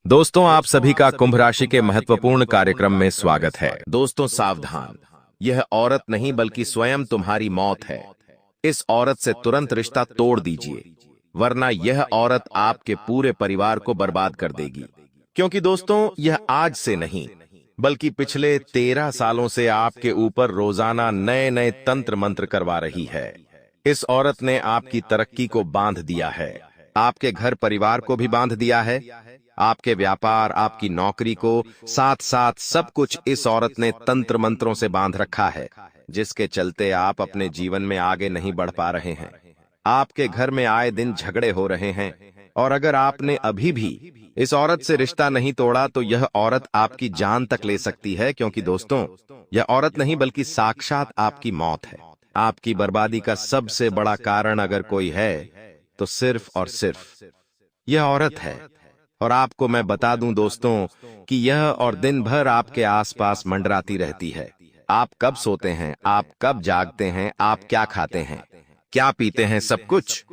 दोस्तों, आप सभी का कुंभ राशि के महत्वपूर्ण कार्यक्रम में स्वागत है। दोस्तों सावधान, यह औरत नहीं बल्कि स्वयं तुम्हारी मौत है। इस औरत से तुरंत रिश्ता तोड़ दीजिए, वरना यह औरत आपके पूरे परिवार को बर्बाद कर देगी। क्योंकि दोस्तों, यह आज से नहीं बल्कि पिछले 13 सालों से आपके ऊपर रोजाना नए नए तंत्र मंत्र करवा रही है। इस औरत ने आपकी तरक्की को बांध दिया है, आपके घर परिवार को भी बांध दिया है, आपके व्यापार, आपकी नौकरी को, साथ साथ सब कुछ इस औरत ने तंत्र मंत्रों से बांध रखा है, जिसके चलते आप अपने जीवन में आगे नहीं बढ़ पा रहे हैं। आपके घर में आए दिन झगड़े हो रहे हैं, और अगर आपने अभी भी इस औरत से रिश्ता नहीं तोड़ा तो यह औरत आपकी जान तक ले सकती है। क्योंकि दोस्तों, यह औरत नहीं बल्कि साक्षात आपकी मौत है। आपकी बर्बादी का सबसे बड़ा कारण अगर कोई है तो सिर्फ और सिर्फ यह औरत है। और आपको मैं बता दूं दोस्तों कि यह और दिन भर आपके आसपास मंडराती रहती है। आप कब सोते हैं, आप कब जागते हैं, आप क्या खाते हैं, क्या पीते हैं, सब कुछ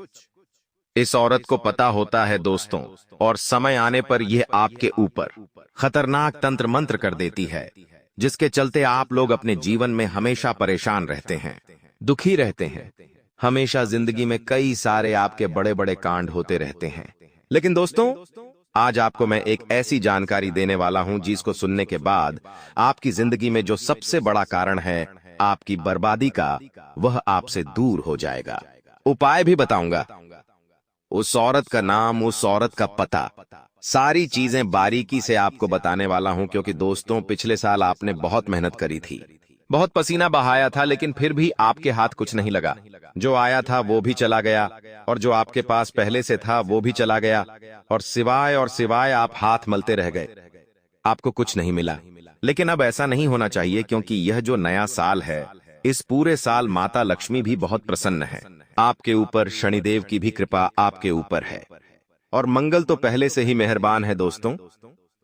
इस औरत को पता होता है दोस्तों। और समय आने पर यह आपके ऊपर खतरनाक तंत्र मंत्र कर देती है, जिसके चलते आप लोग अपने जीवन में हमेशा परेशान रहते हैं, दुखी रहते हैं। हमेशा जिंदगी में कई सारे आपके बड़े बड़े कांड होते रहते हैं। लेकिन दोस्तों, आज आपको मैं एक ऐसी जानकारी देने वाला हूं जिसको सुनने के बाद आपकी जिंदगी में जो सबसे बड़ा कारण है आपकी बर्बादी का, वह आपसे दूर हो जाएगा। उपाय भी बताऊंगा, उस औरत का नाम, उस औरत का पता, सारी चीजें बारीकी से आपको बताने वाला हूं। क्योंकि दोस्तों, पिछले साल आपने बहुत मेहनत करी थी, बहुत पसीना बहाया था, लेकिन फिर भी आपके हाथ कुछ नहीं लगा। जो आया था वो भी चला गया, और जो आपके पास पहले से था वो भी चला गया, और सिवाय आप हाथ मलते रह गए, आपको कुछ नहीं मिला। लेकिन अब ऐसा नहीं होना चाहिए, क्योंकि यह जो नया साल है, इस पूरे साल माता लक्ष्मी भी बहुत प्रसन्न है आपके ऊपर। शनिदेव की भी कृपा आपके ऊपर है, और मंगल तो पहले से ही मेहरबान है दोस्तों।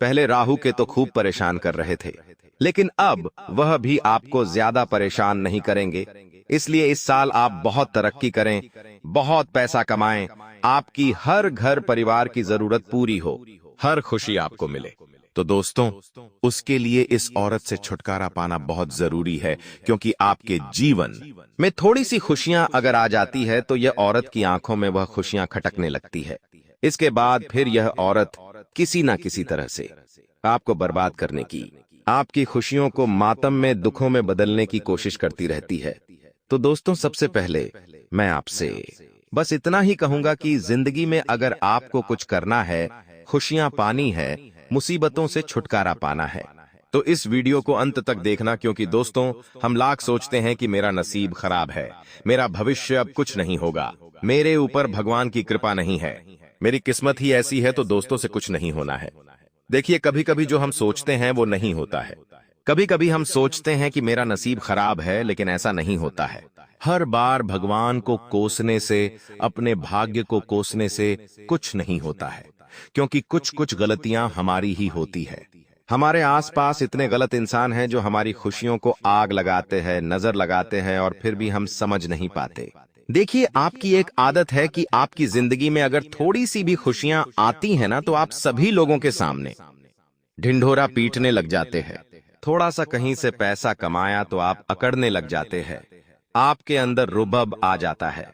पहले राहु के तो खूब परेशान कर रहे थे, लेकिन अब वह भी आपको ज्यादा परेशान नहीं करेंगे। इसलिए इस साल आप बहुत तरक्की करें, बहुत पैसा कमाएं, आपकी हर घर परिवार की जरूरत पूरी हो, हर खुशी आपको मिले। तो दोस्तों, उसके लिए इस औरत से छुटकारा पाना बहुत जरूरी है। क्योंकि आपके जीवन में थोड़ी सी खुशियां अगर आ जाती है तो यह औरत की आंखों में वह खुशियां खटकने लगती है। इसके बाद फिर यह औरत किसी ना किसी तरह से आपको बर्बाद करने की, आपकी खुशियों को मातम में, दुखों में बदलने की कोशिश करती रहती है। तो दोस्तों, सबसे पहले मैं आपसे बस इतना ही कहूंगा कि जिंदगी में अगर आपको कुछ करना है, खुशियां पानी है, मुसीबतों से छुटकारा पाना है, तो इस वीडियो को अंत तक देखना। क्योंकि दोस्तों, हम लाख सोचते हैं कि मेरा नसीब खराब है, मेरा भविष्य अब कुछ नहीं होगा, मेरे ऊपर भगवान की कृपा नहीं है, मेरी किस्मत ही ऐसी है, तो दोस्तों से कुछ नहीं होना है। देखिए, कभी कभी जो हम सोचते हैं वो नहीं होता है। कभी कभी हम सोचते हैं कि मेरा नसीब खराब है, लेकिन ऐसा नहीं होता है। हर बार भगवान को कोसने से, अपने भाग्य को कोसने से कुछ नहीं होता है। क्योंकि कुछ कुछ गलतियां हमारी ही होती है। हमारे आसपास इतने गलत इंसान हैं जो हमारी खुशियों को आग लगाते हैं, नजर लगाते हैं, और फिर भी हम समझ नहीं पाते। देखिए, आपकी एक आदत है कि आपकी जिंदगी में अगर थोड़ी सी भी खुशियां आती हैं ना, तो आप सभी लोगों के सामने ढिंढोरा पीटने लग जाते हैं। थोड़ा सा कहीं से पैसा कमाया तो आप अकड़ने लग जाते हैं। आपके अंदर रुबब आ जाता है,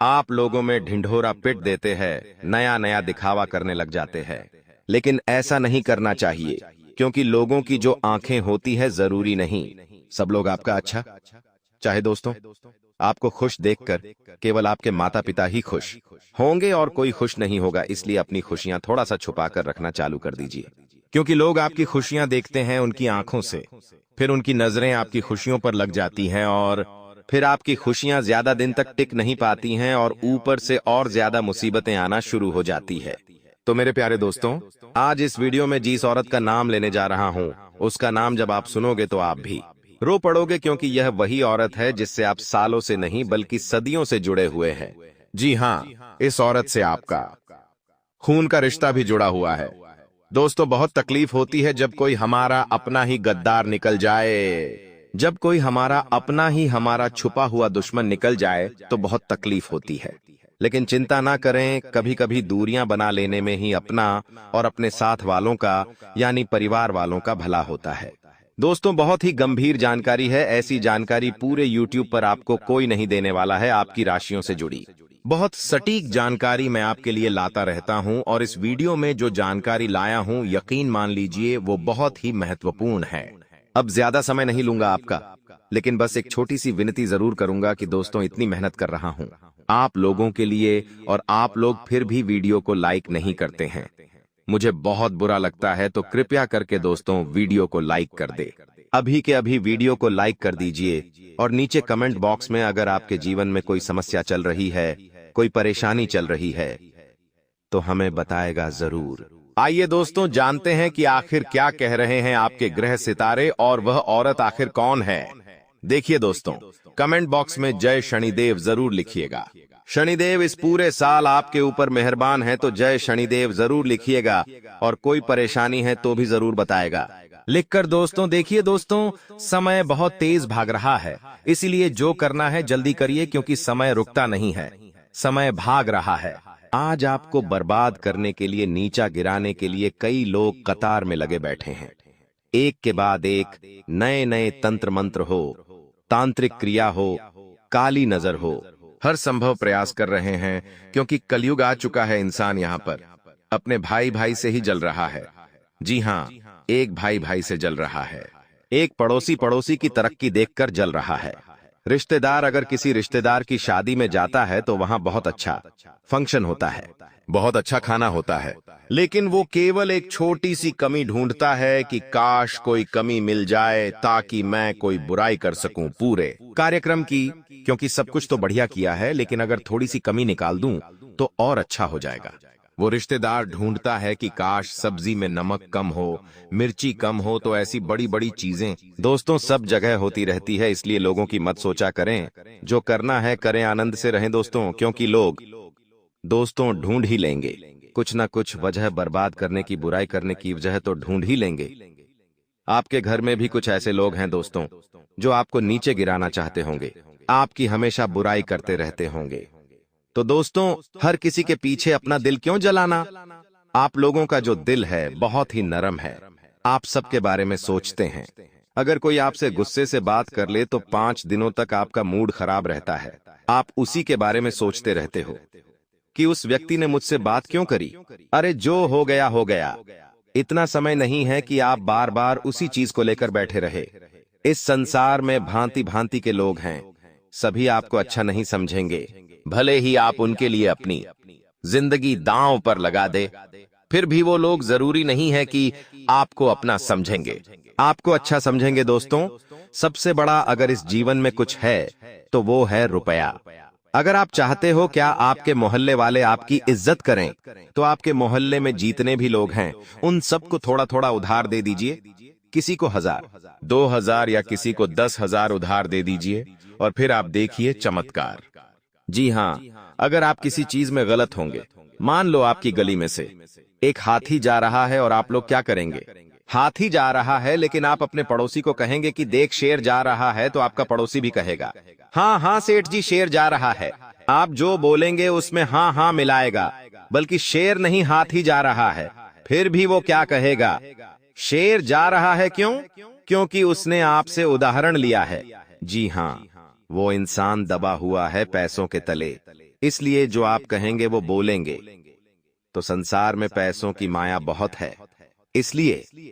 आप लोगों में ढिंढोरा पीट देते हैं, नया नया दिखावा करने लग जाते हैं। लेकिन ऐसा नहीं करना चाहिए, क्योंकि लोगों की जो आंखें होती है, जरूरी नहीं सब लोग आपका अच्छा चाहे। दोस्तों, आपको खुश देखकर केवल आपके माता पिता ही खुश होंगे और कोई खुश नहीं होगा। इसलिए अपनी खुशियां थोड़ा सा छुपा कर रखना चालू कर दीजिए। क्योंकि लोग आपकी खुशियां देखते हैं उनकी आंखों से, फिर उनकी नजरें आपकी खुशियों पर लग जाती हैं, और फिर आपकी खुशियां ज्यादा दिन तक टिक नहीं पाती हैं, और ऊपर से और ज्यादा मुसीबतें आना शुरू हो जाती है। तो मेरे प्यारे दोस्तों, आज इस वीडियो में जिस औरत का नाम लेने जा रहा हूं, उसका नाम जब आप सुनोगे तो आप भी रो पड़ोगे। क्योंकि यह वही औरत है जिससे आप सालों से नहीं बल्कि सदियों से जुड़े हुए हैं। जी हाँ, इस औरत से आपका खून का रिश्ता भी जुड़ा हुआ है। दोस्तों, बहुत तकलीफ होती है जब कोई हमारा अपना ही गद्दार निकल जाए। जब कोई हमारा अपना ही हमारा छुपा हुआ दुश्मन निकल जाए तो बहुत तकलीफ होती है। लेकिन चिंता ना करें, कभी कभी दूरियां बना लेने में ही अपना और अपने साथ वालों का यानी परिवार वालों का भला होता है। दोस्तों, बहुत ही गंभीर जानकारी है। ऐसी जानकारी पूरे YouTube पर आपको कोई नहीं देने वाला है। आपकी राशियों से जुड़ी बहुत सटीक जानकारी मैं आपके लिए लाता रहता हूं, और इस वीडियो में जो जानकारी लाया हूं, यकीन मान लीजिए वो बहुत ही महत्वपूर्ण है। अब ज्यादा समय नहीं लूंगा आपका, लेकिन बस एक छोटी सी विनती जरूर करूंगा कि दोस्तों, इतनी मेहनत कर रहा हूं आप लोगों के लिए, और आप लोग फिर भी वीडियो को लाइक नहीं करते हैं। मुझे बहुत बुरा लगता है, तो कृपया करके दोस्तों वीडियो को लाइक कर दे। अभी के अभी वीडियो को लाइक कर दीजिए, और नीचे कमेंट बॉक्स में अगर आपके जीवन में कोई समस्या चल रही है, कोई परेशानी चल रही है, तो हमें बताएगा जरूर। आइए दोस्तों, जानते हैं कि आखिर क्या कह रहे हैं आपके ग्रह सितारे, और वह औरत आखिर कौन है। देखिए दोस्तों, कमेंट बॉक्स में जय शनिदेव जरूर लिखिएगा। शनिदेव इस पूरे साल आपके ऊपर मेहरबान है, तो जय शनिदेव जरूर लिखिएगा, और कोई परेशानी है तो भी जरूर बताएगा लिखकर। दोस्तों देखिए दोस्तों, समय बहुत तेज भाग रहा है, इसीलिए जो करना है जल्दी करिए, क्योंकि समय रुकता नहीं है, समय भाग रहा है। आज आपको बर्बाद करने के लिए, नीचा गिराने के लिए कई लोग कतार में लगे बैठे हैं। एक के बाद एक नए नए तंत्र मंत्र हो, तांत्रिक क्रिया हो, काली नजर हो, हर संभव प्रयास कर रहे हैं, क्योंकि कलयुग आ चुका है। इंसान यहाँ पर अपने भाई भाई से ही जल रहा है। जी हाँ, एक भाई भाई से जल रहा है, एक पड़ोसी पड़ोसी की तरक्की देखकर जल रहा है। रिश्तेदार अगर किसी रिश्तेदार की शादी में जाता है तो वहां बहुत अच्छा फंक्शन होता है, बहुत अच्छा खाना होता है, लेकिन वो केवल एक छोटी सी कमी ढूंढता है कि काश कोई कमी मिल जाए ताकि मैं कोई बुराई कर सकूं पूरे कार्यक्रम की, क्योंकि सब कुछ तो बढ़िया किया है, लेकिन अगर थोड़ी सी कमी निकाल दूं तो और अच्छा हो जाएगा। वो रिश्तेदार ढूंढता है कि काश सब्जी में नमक कम हो, मिर्ची कम हो, तो ऐसी बड़ी बड़ी चीजें दोस्तों सब जगह होती रहती है। इसलिए लोगों की मत सोचा करें, जो करना है करें, आनंद से रहें दोस्तों, क्योंकि लोग दोस्तों ढूंढ ही लेंगे कुछ ना कुछ वजह, बर्बाद करने की, बुराई करने की वजह तो ढूंढ ही लेंगे। आपके घर में भी कुछ ऐसे लोग हैं दोस्तों, जो आपको नीचे गिराना चाहते होंगे, आपकी हमेशा बुराई करते रहते होंगे। तो दोस्तों, हर किसी के पीछे अपना दिल क्यों जलाना। आप लोगों का जो दिल है बहुत ही नरम है, आप सबके बारे में सोचते हैं। अगर कोई आपसे गुस्से से बात कर ले तो 5 दिनों तक आपका मूड खराब रहता है। आप उसी के बारे में सोचते रहते हो कि उस व्यक्ति ने मुझसे बात क्यों करी, अरे जो हो गया हो गया। इतना समय नहीं है कि आप बार बार उसी चीज को लेकर बैठे रहे। इस संसार में भांति भांति के लोग हैं, सभी आपको अच्छा नहीं समझेंगे, भले ही आप उनके लिए अपनी जिंदगी दांव पर लगा दे, फिर भी वो लोग जरूरी नहीं है कि आपको अपना समझेंगे, आपको अच्छा समझेंगे। दोस्तों, सबसे बड़ा अगर इस जीवन में कुछ है तो वो है रुपया। अगर आप चाहते हो क्या आपके मोहल्ले वाले आपकी इज्जत करें, तो आपके मोहल्ले में जितने भी लोग हैं उन सबको थोड़ा थोड़ा उधार दे दीजिए। किसी को 1000, 2000 या किसी को 10,000 उधार दे दीजिए, और फिर आप देखिए चमत्कार। जी हाँ, अगर आप किसी चीज में गलत होंगे, मान लो आपकी गली में से एक हाथी जा रहा है, और आप लोग क्या करेंगे, हाथी जा रहा है, लेकिन आप अपने पड़ोसी को कहेंगे कि देख शेर जा रहा है, तो आपका पड़ोसी भी कहेगा हाँ हाँ सेठ जी शेर जा रहा है। आप जो बोलेंगे उसमें हाँ हाँ मिलाएगा, बल्कि शेर नहीं हाथी जा रहा है। फिर भी वो क्या कहेगा, शेर जा रहा है। क्यों? क्योंकि उसने आपसे उदाहरण लिया है। जी हाँ, वो इंसान दबा हुआ है पैसों के तले, इसलिए जो आप कहेंगे वो बोलेंगे। तो संसार में पैसों की माया बहुत है, इसलिए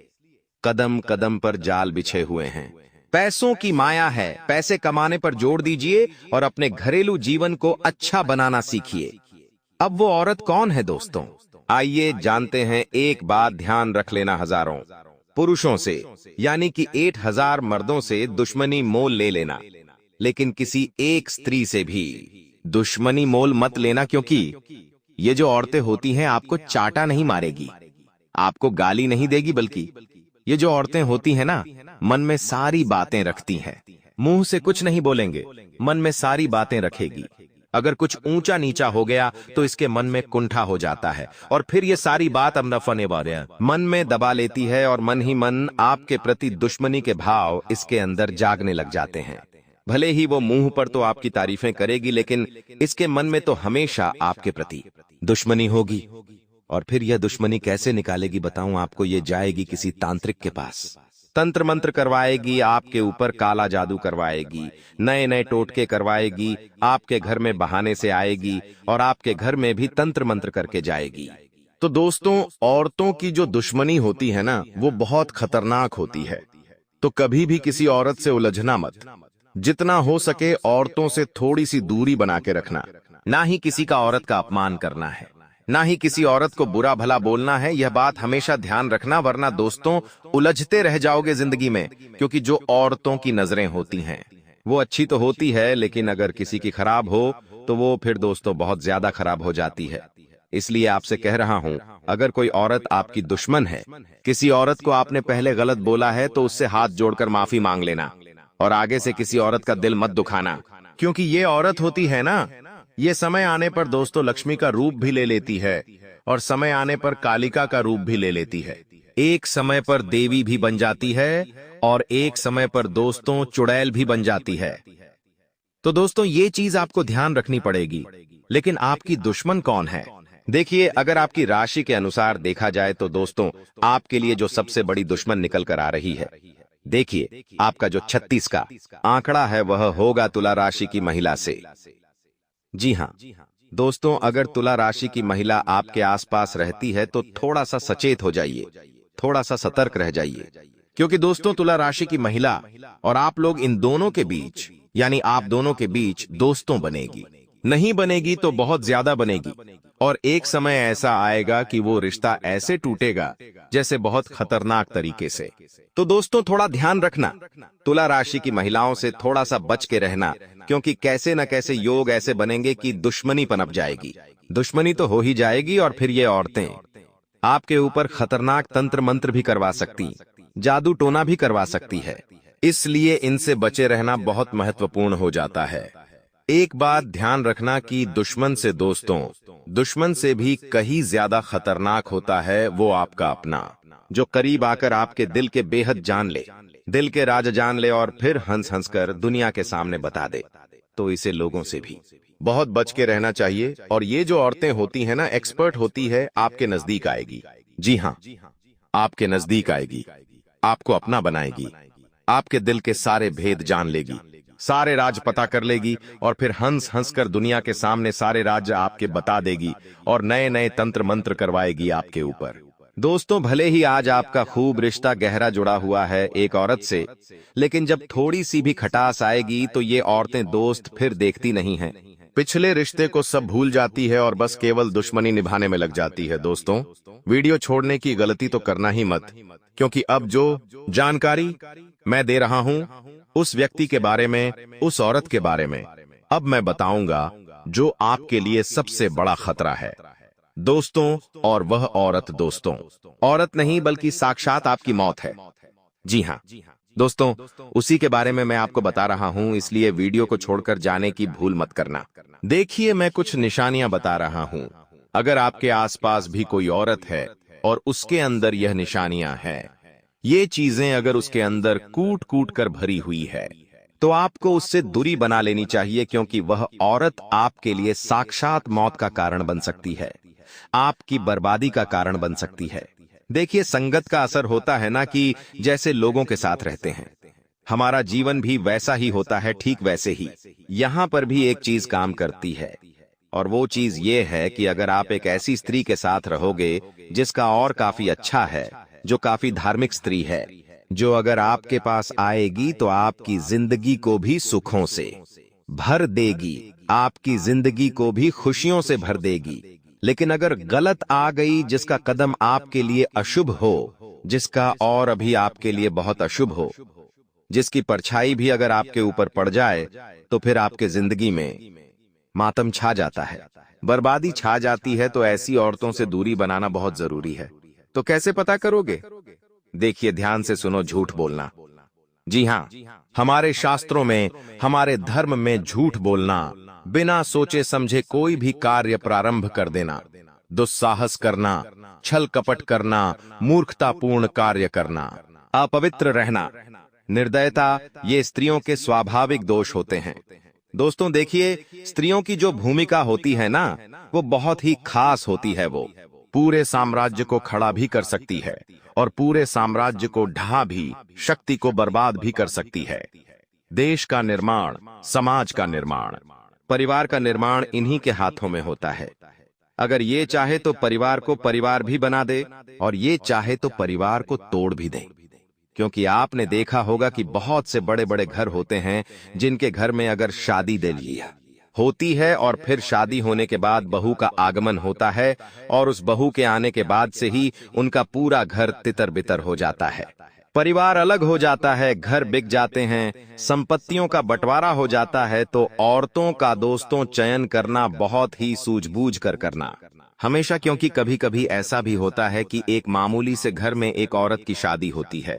कदम कदम पर जाल बिछे हुए हैं। पैसों की माया है, पैसे कमाने पर जोर दीजिए और अपने घरेलू जीवन को अच्छा बनाना सीखिए। अब वो औरत कौन है दोस्तों, आइए जानते हैं। एक बात ध्यान रख लेना, हजारों पुरुषों से यानी कि 8,000 मर्दों से दुश्मनी मोल ले लेना, लेकिन किसी एक स्त्री से भी दुश्मनी मोल मत लेना, क्योंकि ये जो औरतें होती हैं आपको चाटा नहीं मारेगी, आपको गाली नहीं देगी, बल्कि ये जो औरतें होती हैं ना, मन में सारी बातें रखती हैं। मुंह से कुछ नहीं बोलेंगे, मन में सारी बातें रखेगी। अगर कुछ ऊंचा नीचा हो गया तो इसके मन में कुंठा हो जाता है, और फिर ये सारी बात अब नफने वाले मन में दबा लेती है, और मन ही मन आपके प्रति दुश्मनी के भाव इसके अंदर जागने लग जाते हैं। भले ही वो मुंह पर तो आपकी तारीफें करेगी, लेकिन इसके मन में तो हमेशा आपके प्रति दुश्मनी होगी। और फिर यह दुश्मनी कैसे निकालेगी बताऊं आपको, ये जाएगी किसी तांत्रिक के पास, तंत्र मंत्र करवाएगी, आपके ऊपर काला जादू करवाएगी, नए नए टोटके करवाएगी, आपके घर में बहाने से आएगी और आपके घर में भी तंत्र मंत्र करके जाएगी। तो दोस्तों, औरतों की जो दुश्मनी होती है ना, वो बहुत खतरनाक होती है। तो कभी भी किसी औरत से उलझना मत। जितना हो सके औरतों से थोड़ी सी दूरी बना के रखना। ना ही किसी का औरत का अपमान करना है, ना ही किसी औरत को बुरा भला बोलना है। यह बात हमेशा ध्यान रखना, वरना दोस्तों उलझते रह जाओगे जिंदगी में। क्योंकि जो औरतों की नजरें होती हैं वो अच्छी तो होती है, लेकिन अगर किसी की खराब हो तो वो फिर दोस्तों बहुत ज्यादा खराब हो जाती है। इसलिए आपसे कह रहा हूं, अगर कोई औरत आपकी दुश्मन है, किसी औरत को आपने पहले गलत बोला है, तो उससे हाथ जोड़कर माफी मांग लेना और आगे से किसी औरत का दिल मत दुखाना। क्योंकि ये औरत होती है ना, ये समय आने पर दोस्तों लक्ष्मी का रूप भी ले लेती है और समय आने पर कालिका का रूप भी ले लेती है। एक समय पर देवी भी बन जाती है और एक समय पर दोस्तों चुड़ैल भी बन जाती है। तो दोस्तों ये चीज आपको ध्यान रखनी पड़ेगी। लेकिन आपकी दुश्मन कौन है? देखिए, अगर आपकी राशि के अनुसार देखा जाए तो दोस्तों आपके लिए जो सबसे बड़ी दुश्मन निकल कर आ रही है, देखिए आपका जो 36 का आंकड़ा है वह होगा तुला राशि की महिला से। जी हाँ दोस्तों, अगर तुला राशि की महिला आपके आसपास रहती है तो थोड़ा सा सचेत हो जाइए, थोड़ा सा सतर्क रह जाइए। क्योंकि दोस्तों तुला राशि की महिला और आप लोग, इन दोनों के बीच यानी आप दोनों के बीच दोस्तों बनेगी, नहीं बनेगी तो बहुत ज्यादा बनेगी। और एक समय ऐसा आएगा कि वो रिश्ता ऐसे टूटेगा जैसे बहुत खतरनाक तरीके से। तो दोस्तों थोड़ा ध्यान रखना, तुला राशि की महिलाओं से थोड़ा सा बच के रहना। क्योंकि कैसे न कैसे योग ऐसे बनेंगे कि दुश्मनी पनप जाएगी। दुश्मनी तो हो ही जाएगी और फिर ये औरतें आपके ऊपर खतरनाक तंत्र मंत्र भी करवा सकती, जादू टोना भी करवा सकती है। इसलिए इनसे बचे रहना बहुत महत्वपूर्ण हो जाता है। एक बात ध्यान रखना कि दुश्मन से दोस्तों, दुश्मन से भी कहीं ज्यादा खतरनाक होता है वो आपका अपना, जो करीब आकर आपके दिल के बेहद जान ले, दिल के राज जान ले और फिर हंस हंस कर दुनिया के सामने बता दे। तो इसे लोगों से भी बहुत बच के रहना चाहिए। और ये जो औरतें होती हैं ना, एक्सपर्ट होती है, आपके नजदीक आएगी। जी हाँ, आपके नजदीक आएगी, आपको अपना बनाएगी, आपके दिल के सारे भेद जान लेगी, सारे राज पता कर लेगी और फिर हंस हंस कर दुनिया के सामने सारे राज आपके बता देगी और नए नए तंत्र मंत्र करवाएगी आपके ऊपर। दोस्तों भले ही आज आपका खूब रिश्ता गहरा जुड़ा हुआ है एक औरत से, लेकिन जब थोड़ी सी भी खटास आएगी तो ये औरतें दोस्त फिर देखती नहीं हैं। पिछले रिश्ते को सब भूल जाती है और बस केवल दुश्मनी निभाने में लग जाती है। दोस्तों वीडियो छोड़ने की गलती तो करना ही मत, क्योंकि अब जो जानकारी मैं दे रहा हूं उस व्यक्ति के बारे में, उस औरत के बारे में अब मैं बताऊंगा जो आपके लिए सबसे बड़ा खतरा है दोस्तों। और वह औरत दोस्तों औरत नहीं बल्कि साक्षात आपकी मौत है। जी हाँ दोस्तों, उसी के बारे में मैं आपको बता रहा हूं, इसलिए वीडियो को छोड़कर जाने की भूल मत करना। देखिए, मैं कुछ निशानियां बता रहा हूं। अगर आपके आसपास भी कोई औरत है और उसके अंदर यह निशानियां हैं, ये चीजें अगर उसके अंदर कूट कूट कर भरी हुई है, तो आपको उससे दूरी बना लेनी चाहिए। क्योंकि वह औरत आपके लिए साक्षात मौत का कारण बन सकती है, आपकी बर्बादी का कारण बन सकती है। देखिए, संगत का असर होता है ना, कि जैसे लोगों के साथ रहते हैं हमारा जीवन भी वैसा ही होता है, ठीक वैसे ही यहां पर भी एक चीज काम करती है। और वो चीज ये है कि अगर आप एक ऐसी स्त्री के साथ रहोगे जिसका और काफी अच्छा है, जो काफी धार्मिक स्त्री है, जो अगर आपके पास आएगी तो आपकी जिंदगी को भी सुखों से भर देगी, आपकी जिंदगी को भी खुशियों से भर देगी। लेकिन अगर गलत आ गई, जिसका कदम आपके लिए अशुभ हो, जिसका और अभी आपके लिए बहुत अशुभ हो, जिसकी परछाई भी अगर आपके ऊपर पड़ जाए, तो फिर आपके जिंदगी में मातम छा जाता है, बर्बादी छा जाती है। तो ऐसी औरतों से दूरी बनाना बहुत जरूरी है। तो कैसे पता करोगे? देखिए, ध्यान से सुनो, झूठ बोलना। जी हाँ, हमारे शास्त्रों में, हमारे धर्म में झूठ बोलना, बिना सोचे समझे कोई भी कार्य प्रारंभ कर देना, दुस्साहस करना, छल कपट करना, मूर्खतापूर्ण कार्य करना, अपवित्र रहना, निर्दयता, ये स्त्रियों के स्वाभाविक दोष होते हैं। दोस्तों देखिए, स्त्रियों की जो भूमिका होती है ना, वो बहुत ही खास होती है। वो पूरे साम्राज्य को खड़ा भी कर सकती है और पूरे साम्राज्य को ढा भी, शक्ति को बर्बाद भी कर सकती है। देश का निर्माण, समाज का निर्माण, परिवार का निर्माण इन्हीं के हाथों में होता है। अगर ये चाहे तो परिवार को परिवार भी बना दे और ये चाहे तो परिवार को तोड़ भी दे। क्योंकि आपने देखा होगा कि बहुत से बड़े बड़े घर होते हैं जिनके घर में अगर शादी दे लिया होती है और फिर शादी होने के बाद बहू का आगमन होता है और उस बहू के आने के बाद से ही उनका पूरा घर तितर बितर हो जाता है, परिवार अलग हो जाता है, घर बिक जाते हैं, संपत्तियों का बंटवारा हो जाता है। तो औरतों का दोस्तों चयन करना बहुत ही सूझबूझ कर करना हमेशा, क्योंकि कभी कभी ऐसा भी होता है कि एक मामूली से घर में एक औरत की शादी होती है।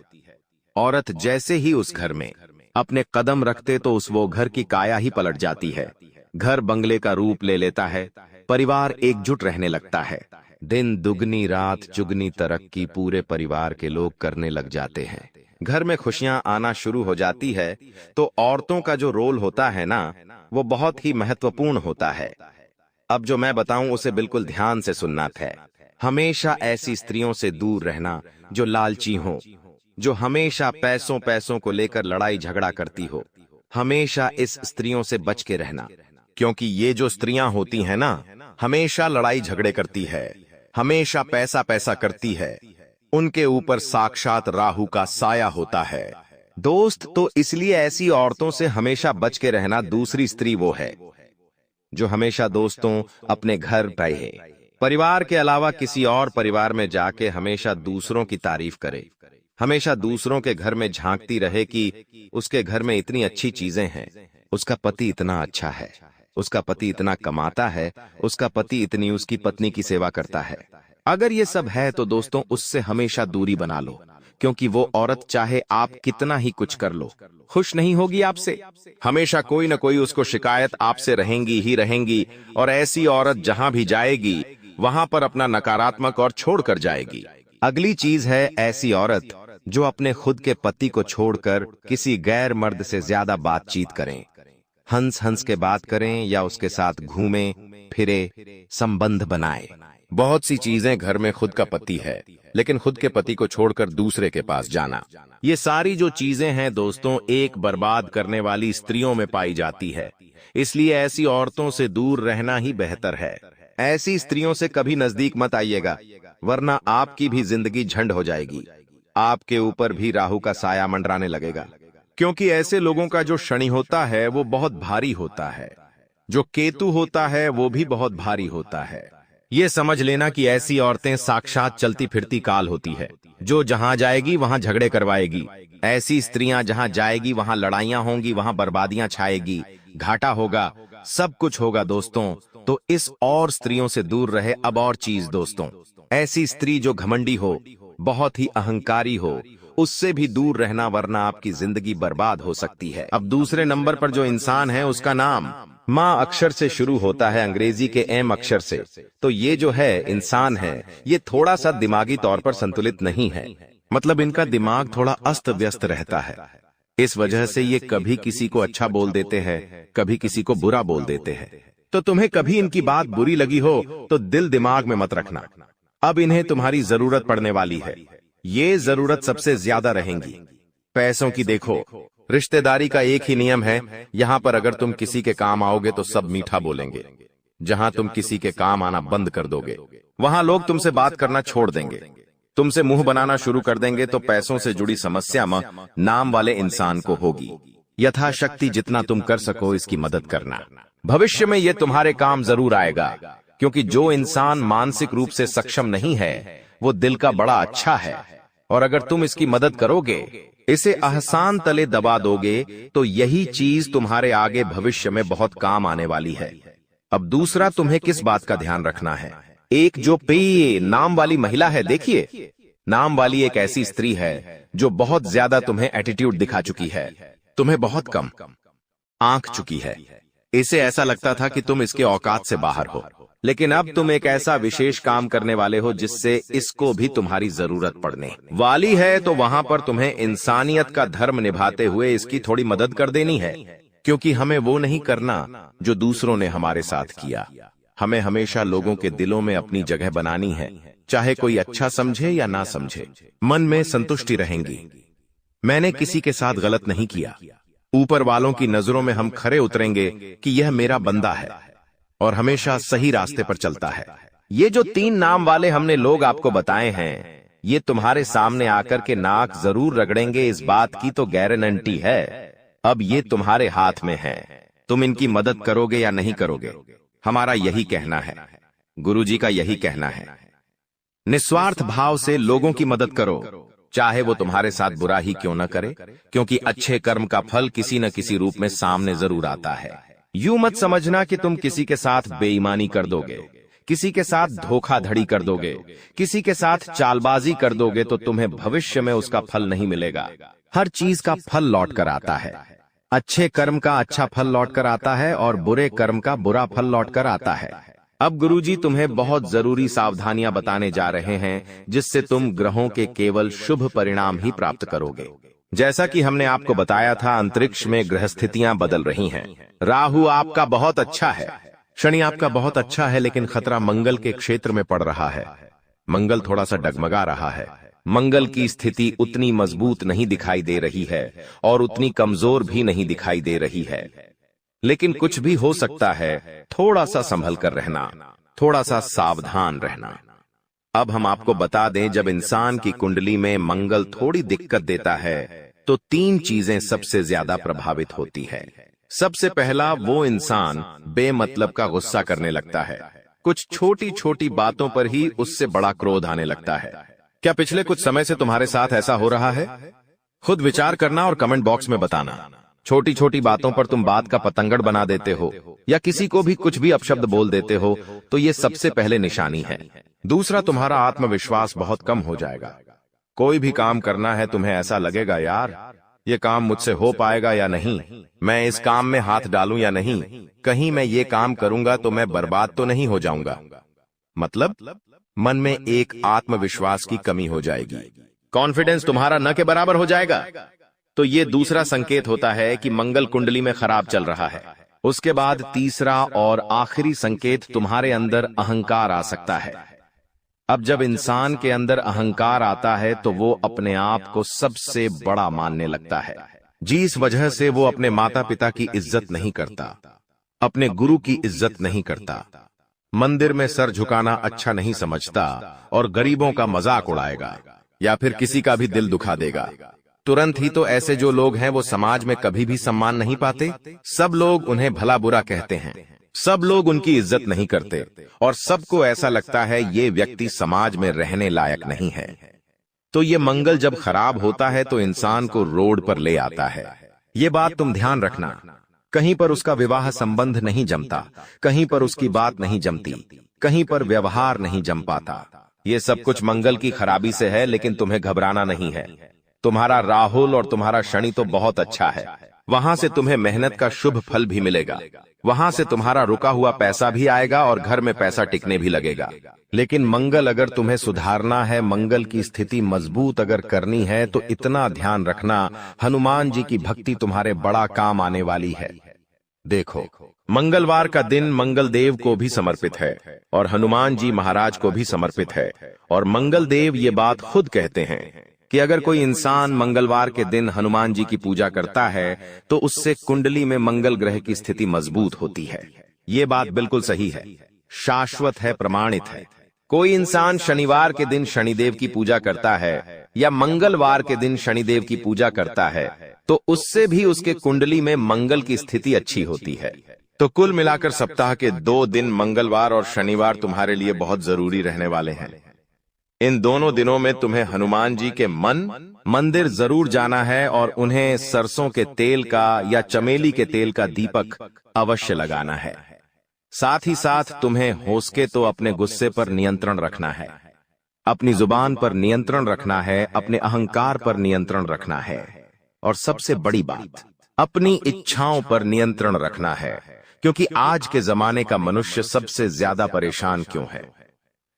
औरत जैसे ही उस घर में अपने कदम रखते तो उस वो घर की काया ही पलट जाती है, घर बंगले का रूप ले लेता है, परिवार एकजुट रहने लगता है, दिन दुगनी रात चुगनी तरक्की पूरे परिवार के लोग करने लग जाते हैं, घर में खुशियां आना शुरू हो जाती है। तो औरतों का जो रोल होता है ना, वो बहुत ही महत्वपूर्ण होता है। अब जो मैं बताऊं उसे बिल्कुल ध्यान से सुनना है। हमेशा ऐसी स्त्रियों से दूर रहना जो लालची हो, जो हमेशा पैसों पैसों को लेकर लड़ाई झगड़ा करती हो। हमेशा इस स्त्रियों से बच के रहना, क्योंकि ये जो स्त्रियां होती हैं ना, हमेशा लड़ाई झगड़े करती है, हमेशा पैसा पैसा करती है, उनके ऊपर साक्षात राहु का साया होता है। दोस्त, तो इसलिए ऐसी औरतों से हमेशा बच के रहना। दूसरी स्त्री वो है जो हमेशा दोस्तों अपने घर रहे, परिवार के अलावा किसी और परिवार में जाके हमेशा दूसरों की तारीफ करे, हमेशा दूसरों के घर में झांकती रहे कि उसके घर में इतनी अच्छी चीजें हैं, उसका पति इतना अच्छा है, उसका पति इतना कमाता है, उसका पति इतनी उसकी पत्नी की सेवा करता है। अगर ये सब है तो दोस्तों उससे हमेशा दूरी बना लो, क्योंकि वो औरत चाहे आप कितना ही कुछ कर लो, खुश नहीं होगी आपसे। हमेशा कोई न कोई उसको शिकायत आपसे रहेंगी ही रहेंगी, और ऐसी औरत जहां भी जाएगी वहां पर अपना नकारात्मक और छोड़ कर जाएगी। अगली चीज है ऐसी औरत जो अपने खुद के पति को छोड़कर किसी गैर मर्द से ज्यादा बातचीत करें, हंस हंस के बात करें या उसके साथ घूमे फिरे, संबंध बनाए। बहुत सी चीजें घर में खुद का पति है, लेकिन खुद के पति को छोड़कर दूसरे के पास जाना, ये सारी जो चीजें हैं दोस्तों एक बर्बाद करने वाली स्त्रियों में पाई जाती है। इसलिए ऐसी औरतों से दूर रहना ही बेहतर है। ऐसी स्त्रियों से कभी नजदीक मत आइएगा, वरना आपकी भी जिंदगी झंड हो जाएगी, आपके ऊपर भी राहु का साया मंडराने लगेगा। क्योंकि ऐसे लोगों का जो शनि होता है वो बहुत भारी होता है, जो केतु होता है वो भी बहुत भारी होता है। ये समझ लेना कि ऐसी औरतें साक्षात चलती फिरती काल होती है, जो जहां जाएगी वहां झगड़े करवाएगी। ऐसी स्त्रियां जहां जाएगी वहां लड़ाइयां होंगी, वहां बर्बादियां छाएगी, घाटा होगा, सब कुछ होगा दोस्तों। तो इस और स्त्रियों से दूर रहे। अब और चीज दोस्तों, ऐसी स्त्री जो घमंडी हो, बहुत ही अहंकारी हो, उससे भी दूर रहना, वरना आपकी जिंदगी बर्बाद हो सकती है। अब दूसरे नंबर पर जो इंसान है उसका नाम माँ अक्षर से शुरू होता है, अंग्रेजी के एम अक्षर से। तो ये जो है इंसान है, ये थोड़ा सा दिमागी तौर पर संतुलित नहीं है, मतलब इनका दिमाग थोड़ा अस्त व्यस्त रहता है। इस वजह से ये कभी किसी को अच्छा बोल देते हैं, कभी किसी को बुरा बोल देते हैं। तो तुम्हें कभी इनकी बात बुरी लगी हो तो दिल दिमाग में मत रखना, अब इन्हें तुम्हारी जरूरत पड़ने वाली है। ये जरूरत सबसे ज्यादा रहेंगी पैसों की। देखो, रिश्तेदारी का एक ही नियम है, यहाँ पर अगर तुम किसी के काम आओगे तो सब मीठा बोलेंगे। जहां तुम किसी के काम आना बंद कर दोगे, वहां लोग तुमसे बात करना छोड़ देंगे, तुमसे मुंह बनाना शुरू कर देंगे। तो पैसों से जुड़ी समस्या नाम वाले इंसान को होगी। यथाशक्ति जितना तुम कर सको इसकी मदद करना, भविष्य में ये तुम्हारे काम जरूर आएगा। क्योंकि जो इंसान मानसिक रूप से सक्षम नहीं है वो दिल का बड़ा अच्छा है, और अगर तुम इसकी मदद करोगे, इसे आसान तले दबा दोगे, तो यही चीज तुम्हारे आगे भविष्य में बहुत काम आने वाली है। अब दूसरा तुम्हें किस बात का ध्यान रखना है, एक जो पे नाम वाली महिला है, देखिए नाम वाली एक ऐसी स्त्री है जो बहुत ज्यादा तुम्हें एटीट्यूड दिखा चुकी है, तुम्हें बहुत कम आंक चुकी है। इसे ऐसा लगता था कि तुम इसके औकात से बाहर हो, लेकिन अब तुम एक ऐसा विशेष काम करने वाले हो जिससे इसको भी तुम्हारी जरूरत पड़ने वाली है, तो वहां पर तुम्हें इंसानियत का धर्म निभाते हुए इसकी थोड़ी मदद कर देनी है, क्योंकि हमें वो नहीं करना जो दूसरों ने हमारे साथ किया। हमें हमेशा लोगों के दिलों में अपनी जगह बनानी है, चाहे कोई अच्छा समझे या ना समझे, मन में संतुष्टि रहेंगी। मैंने किसी के साथ गलत नहीं किया। ऊपर वालों की नजरों में हम खरे उतरेंगे कि यह मेरा बंदा है और हमेशा सही रास्ते पर चलता है। ये जो 3 नाम वाले हमने लोग आपको बताए हैं, ये तुम्हारे सामने आकर के नाक जरूर रगड़ेंगे, इस बात की तो गारंटी है। अब ये तुम्हारे हाथ में है, तुम इनकी मदद करोगे या नहीं करोगे। हमारा यही कहना है, गुरुजी का यही कहना है। निस्वार्थ भाव से लोगों की मदद करो, चाहे वो तुम्हारे साथ बुरा ही क्यों न करे, क्योंकि अच्छे कर्म का फल किसी न किसी रूप में सामने जरूर आता है। यूं मत समझना कि तुम किसी के साथ बेईमानी कर दोगे, किसी के साथ धोखाधड़ी कर दोगे, किसी के साथ चालबाजी कर दोगे तो तुम्हें भविष्य में उसका फल नहीं मिलेगा। हर चीज का फल लौट कर आता है। अच्छे कर्म का अच्छा फल लौट कर आता है और बुरे कर्म का बुरा फल लौट कर आता है। अब गुरुजी तुम्हें बहुत जरूरी सावधानियां बताने जा रहे हैं, जिससे तुम ग्रहों के केवल शुभ परिणाम ही प्राप्त करोगे। जैसा कि हमने आपको बताया था, अंतरिक्ष में ग्रह स्थितियां बदल रही हैं। राहु आपका बहुत अच्छा है, शनि आपका बहुत अच्छा है, लेकिन खतरा मंगल के क्षेत्र में पड़ रहा है। मंगल थोड़ा सा डगमगा रहा है। मंगल की स्थिति उतनी मजबूत नहीं दिखाई दे रही है और उतनी कमजोर भी नहीं दिखाई दे रही है, लेकिन कुछ भी हो सकता है। थोड़ा सा संभल कर रहना, थोड़ा सा सावधान रहना। अब हम आपको बता दें, जब इंसान की कुंडली में मंगल थोड़ी दिक्कत देता है तो 3 चीजें सबसे ज्यादा प्रभावित होती है। सबसे पहला, वो इंसान बेमतलब का गुस्सा करने लगता है। कुछ छोटी छोटी बातों पर ही उससे बड़ा क्रोध आने लगता है। क्या पिछले कुछ समय से तुम्हारे साथ ऐसा हो रहा है? खुद विचार करना और कमेंट बॉक्स में बताना। छोटी छोटी बातों पर तुम बात का पतंगड़ बना देते हो या किसी को भी कुछ भी अपशब्द बोल देते हो, तो ये सबसे पहले निशानी है। दूसरा, तुम्हारा आत्मविश्वास बहुत कम हो जाएगा। कोई भी काम करना है, तुम्हें ऐसा लगेगा, यार ये काम मुझसे हो पाएगा या नहीं, मैं इस काम में हाथ डालूं या नहीं, कहीं मैं ये काम करूंगा तो मैं बर्बाद तो नहीं हो जाऊंगा। मतलब मन में एक आत्मविश्वास की कमी हो जाएगी। कॉन्फिडेंस तुम्हारा न के बराबर हो जाएगा। तो ये दूसरा संकेत होता है कि मंगल कुंडली में खराब चल रहा है। उसके बाद तीसरा और आखिरी संकेत, तुम्हारे अंदर अहंकार आ सकता है। अब जब इंसान के अंदर अहंकार आता है तो वो अपने आप को सबसे बड़ा मानने लगता है, जिस वजह से वो अपने माता पिता की इज्जत नहीं करता, अपने गुरु की इज्जत नहीं करता, मंदिर में सर झुकाना अच्छा नहीं समझता और गरीबों का मजाक उड़ाएगा या फिर किसी का भी दिल दुखा देगा। तुरंत ही तो ऐसे जो लोग हैं वो समाज में कभी भी सम्मान नहीं पाते। सब लोग उन्हें भला बुरा कहते हैं, सब लोग उनकी इज्जत नहीं करते और सबको ऐसा लगता है ये व्यक्ति समाज में रहने लायक नहीं है। तो ये मंगल जब खराब होता है तो इंसान को रोड पर ले आता है। ये बात तुम ध्यान रखना। कहीं पर उसका विवाह संबंध नहीं जमता, कहीं पर उसकी बात नहीं जमती, कहीं पर व्यवहार नहीं जम पाता। ये सब कुछ मंगल की खराबी से है, लेकिन तुम्हें घबराना नहीं है। तुम्हारा राहुल और तुम्हारा शनि तो बहुत अच्छा है। वहां से तुम्हें मेहनत का शुभ फल भी मिलेगा, वहां से तुम्हारा रुका हुआ पैसा भी आएगा और घर में पैसा टिकने भी लगेगा। लेकिन मंगल अगर तुम्हें सुधारना है, मंगल की स्थिति मजबूत अगर करनी है, तो इतना ध्यान रखना, हनुमान जी की भक्ति तुम्हारे बड़ा काम आने वाली है। देखो, मंगलवार का दिन मंगल देव को भी समर्पित है और हनुमान जी महाराज को भी समर्पित है। और मंगल देव ये बात खुद कहते हैं कि अगर कोई इंसान मंगलवार के दिन हनुमान जी की पूजा करता है तो उससे कुंडली में मंगल ग्रह की स्थिति मजबूत होती है। ये बात बिल्कुल सही है, शाश्वत है, प्रमाणित है। कोई इंसान शनिवार के दिन शनिदेव की पूजा करता है या मंगलवार के दिन शनिदेव की पूजा करता है तो उससे भी उसके कुंडली में मंगल की स्थिति अच्छी होती है। तो कुल मिलाकर सप्ताह के 2 दिन मंगलवार और शनिवार तुम्हारे लिए बहुत जरूरी रहने वाले हैं। इन दोनों दिनों में तुम्हें हनुमान जी के मंदिर जरूर जाना है और उन्हें सरसों के तेल का या चमेली के तेल का दीपक अवश्य लगाना है। साथ ही साथ तुम्हें हो सके तो अपने गुस्से पर नियंत्रण रखना है, अपनी जुबान पर नियंत्रण रखना है, अपने अहंकार पर नियंत्रण रखना है। और सबसे बड़ी बात, अपनी इच्छाओं पर नियंत्रण रखना है, क्योंकि आज के जमाने का मनुष्य सबसे ज्यादा परेशान क्यों है?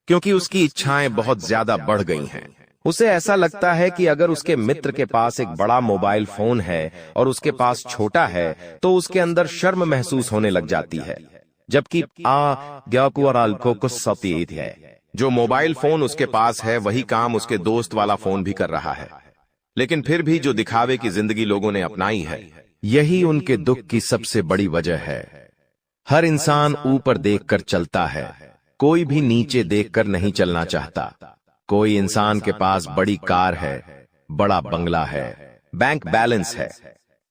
क्योंकि उसकी इच्छाएं बहुत ज्यादा बढ़ गई हैं। उसे ऐसा लगता है कि अगर उसके मित्र के पास एक बड़ा मोबाइल फोन है और उसके पास छोटा है तो उसके अंदर शर्म महसूस होने लग जाती है, जबकि है जो मोबाइल फोन उसके पास है वही काम उसके दोस्त वाला फोन भी कर रहा है। लेकिन फिर भी जो दिखावे की जिंदगी लोगों ने अपनाई है, यही उनके दुख की सबसे बड़ी वजह है। हर इंसान ऊपर देखकर चलता है, कोई भी नीचे देखकर नहीं चलना चाहता। कोई इंसान के पास बड़ी कार है, बड़ा बंगला है, बैंक बैलेंस है,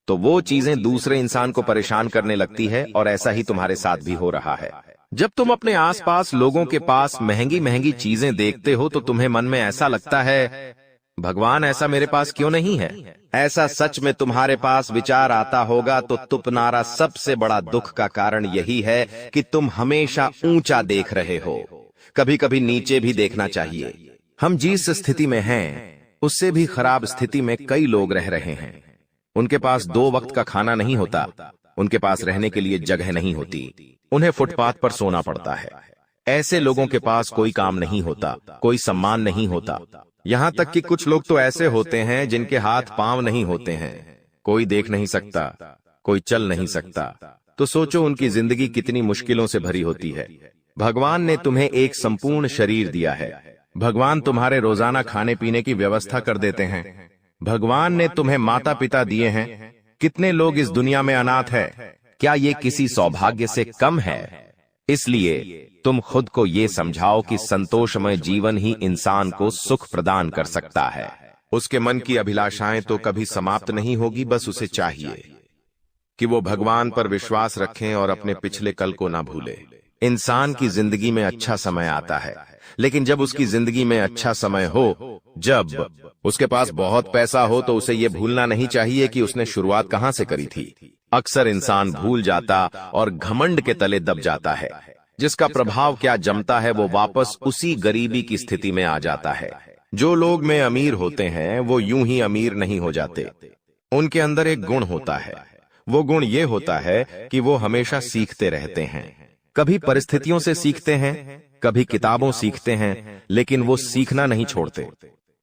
तो वो चीजें दूसरे इंसान को परेशान करने लगती है, और ऐसा ही तुम्हारे साथ भी हो रहा है। जब तुम अपने आसपास लोगों के पास महंगी महंगी चीजें देखते हो तो तुम्हें मन में ऐसा लगता है, भगवान ऐसा मेरे पास क्यों नहीं है? ऐसा सच में तुम्हारे पास विचार आता होगा तो तुम्हारा सबसे बड़ा दुख का कारण यही है कि तुम हमेशा ऊंचा देख रहे हो। कभी कभी नीचे भी देखना चाहिए। हम जिस स्थिति में हैं, उससे भी खराब स्थिति में कई लोग रह रहे हैं। उनके पास 2 वक्त का खाना नहीं होता, उनके पास रहने के लिए जगह नहीं होती, उन्हें फुटपाथ पर सोना पड़ता है। ऐसे लोगों के पास कोई काम नहीं होता, कोई सम्मान नहीं होता। यहाँ तक कि कुछ लोग तो ऐसे होते हैं जिनके हाथ पांव नहीं होते हैं, कोई देख नहीं सकता, कोई चल नहीं सकता। तो सोचो उनकी जिंदगी कितनी मुश्किलों से भरी होती है। भगवान ने तुम्हें एक संपूर्ण शरीर दिया है। भगवान तुम्हारे रोजाना खाने पीने की व्यवस्था कर देते हैं। भगवान ने तुम्हें माता पिता दिए हैं। कितने लोग इस दुनिया में अनाथ है? क्या ये किसी सौभाग्य से कम है? इसलिए तुम खुद को ये समझाओ कि संतोषमय जीवन ही इंसान को सुख प्रदान कर सकता है। उसके मन की अभिलाषाएं तो कभी समाप्त नहीं होगी, बस उसे चाहिए कि वो भगवान पर विश्वास रखें और अपने पिछले कल को ना भूले। इंसान की जिंदगी में अच्छा समय आता है, लेकिन जब उसकी जिंदगी में अच्छा समय हो, जब उसके पास बहुत पैसा हो, तो उसे ये भूलना नहीं चाहिए कि उसने शुरुआत कहां से करी थी। अक्सर इंसान भूल जाता और घमंड के तले दब जाता है, जिसका प्रभाव क्या जमता है, वो वापस उसी गरीबी की स्थिति में आ जाता है। जो लोग में अमीर होते हैं वो यूं ही अमीर नहीं हो जाते। उनके अंदर एक गुण होता है। वो गुण ये होता है कि वो हमेशा सीखते रहते हैं। कभी परिस्थितियों से सीखते हैं, कभी किताबों सीखते हैं, लेकिन वो सीखना नहीं छोड़ते।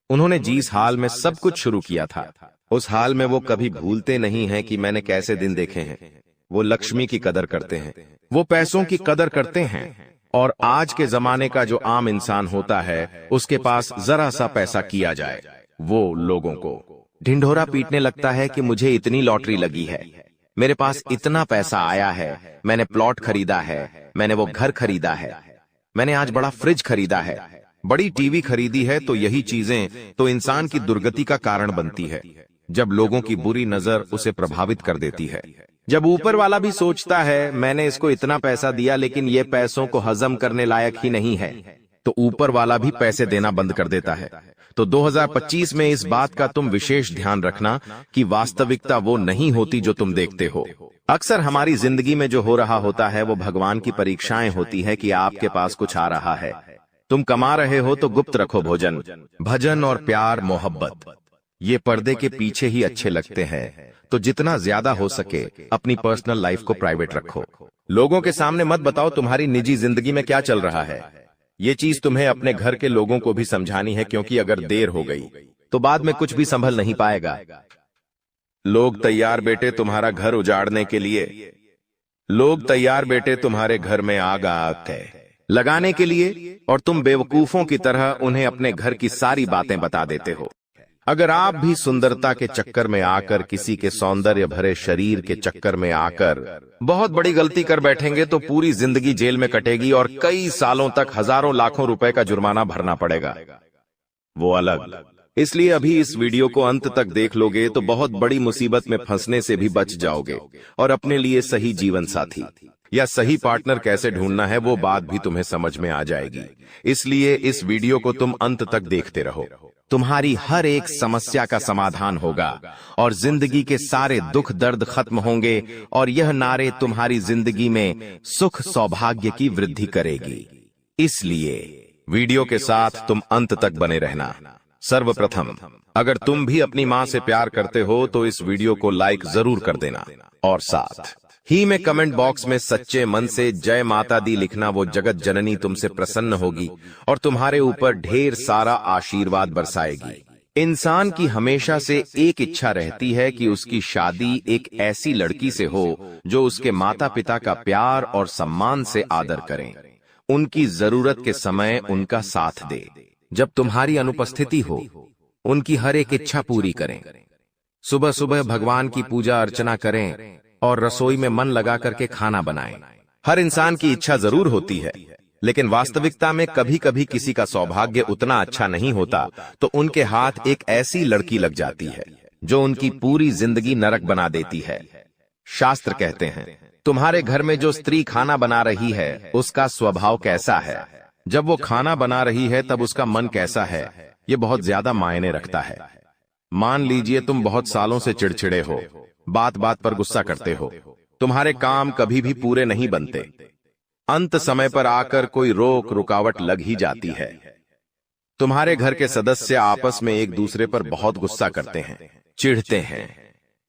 उन्होंने जिस हाल में सब कुछ शुरू किया था, उस हाल में वो कभी भूलते नहीं हैं कि मैंने कैसे दिन देखे हैं। वो लक्ष्मी की कदर करते हैं, वो पैसों की कदर करते हैं। और आज के जमाने का जो आम इंसान होता है, उसके पास जरा सा पैसा किया जाए, वो लोगों को ढिंढोरा पीटने लगता है कि मुझे इतनी लॉटरी लगी है, मेरे पास इतना पैसा आया है, मैंने प्लॉट खरीदा है, मैंने वो घर खरीदा है, मैंने आज बड़ा फ्रिज खरीदा है, बड़ी टीवी खरीदी है। तो यही चीजें तो इंसान की दुर्गति का कारण बनती है, जब लोगों की बुरी नजर उसे प्रभावित कर देती है। जब ऊपर वाला भी सोचता है मैंने इसको इतना पैसा दिया लेकिन ये पैसों को हजम करने लायक ही नहीं है, तो ऊपर वाला भी पैसे देना बंद कर देता है। तो 2025 में इस बात का तुम विशेष ध्यान रखना कि वास्तविकता वो नहीं होती जो तुम देखते हो। अक्सर हमारी जिंदगी में जो हो रहा होता है वो भगवान की परीक्षाएं होती है कि आपके पास कुछ आ रहा है। तुम कमा रहे हो तो गुप्त रखो भोजन, भजन और प्यार मोहब्बत, ये पर्दे के पीछे ही अच्छे लगते हैं। तो जितना ज्यादा हो सके अपनी पर्सनल लाइफ को प्राइवेट रखो। लोगों के सामने मत बताओ तुम्हारी निजी जिंदगी में क्या चल रहा है। ये चीज तुम्हें अपने घर के लोगों को भी समझानी है, क्योंकि अगर देर हो गई तो बाद में कुछ भी संभल नहीं पाएगा। लोग तैयार बेटे तुम्हारा घर उजाड़ने के लिए, लोग तैयार बेटे तुम्हारे घर में आग लगाने के लिए, और तुम बेवकूफों की तरह उन्हें अपने घर की सारी बातें बता देते हो। अगर आप भी सुंदरता के चक्कर में आकर, किसी के सौंदर्य भरे शरीर के चक्कर में आकर बहुत बड़ी गलती कर बैठेंगे तो पूरी जिंदगी जेल में कटेगी और कई सालों तक हजारों लाखों रुपए का जुर्माना भरना पड़ेगा, वो अलग। इसलिए अभी इस वीडियो को अंत तक देख लोगे तो बहुत बड़ी मुसीबत में फंसने से भी बच जाओगे, और अपने लिए सही जीवन साथी या सही पार्टनर कैसे ढूंढना है वो बात भी तुम्हें समझ में आ जाएगी। इसलिए इस वीडियो को तुम अंत तक देखते रहो। तुम्हारी हर एक समस्या का समाधान होगा और जिंदगी के सारे दुख दर्द खत्म होंगे, और यह नारे तुम्हारी जिंदगी में सुख सौभाग्य की वृद्धि करेगी। इसलिए वीडियो के साथ तुम अंत तक बने रहना। सर्वप्रथम, अगर तुम भी अपनी माँ से प्यार करते हो तो इस वीडियो को लाइक जरूर कर देना और साथ ही में कमेंट बॉक्स में सच्चे मन से जय माता दी लिखना। वो जगत जननी तुमसे प्रसन्न होगी और तुम्हारे ऊपर ढेर सारा आशीर्वाद बरसाएगी। इंसान की हमेशा से एक इच्छा रहती है कि उसकी शादी एक ऐसी लड़की से हो जो उसके माता पिता का प्यार और सम्मान से आदर करें, उनकी जरूरत के समय उनका साथ दे, जब तुम्हारी अनुपस्थिति हो उनकी हर एक इच्छा पूरी करें, सुबह सुबह भगवान की पूजा अर्चना करें और रसोई में मन लगा करके खाना बनाएं। हर इंसान की इच्छा जरूर होती है, लेकिन वास्तविकता में कभी कभी किसी का सौभाग्य उतना अच्छा नहीं होता तो उनके हाथ एक ऐसी लड़की लग जाती है जो उनकी पूरी जिंदगी नरक बना देती है। शास्त्र कहते हैं, तुम्हारे घर में जो स्त्री खाना बना रही है उसका स्वभाव कैसा है, जब वो खाना बना रही है तब उसका मन कैसा है, ये बहुत ज्यादा मायने रखता है। मान लीजिए तुम बहुत सालों से चिड़चिड़े हो, बात बात पर गुस्सा करते हो, तुम्हारे काम कभी भी पूरे नहीं बनते, अंत समय पर आकर कोई रोक रुकावट लग ही जाती है। तुम्हारे घर के सदस्य आपस में एक दूसरे पर बहुत गुस्सा करते हैं, चिढ़ते हैं,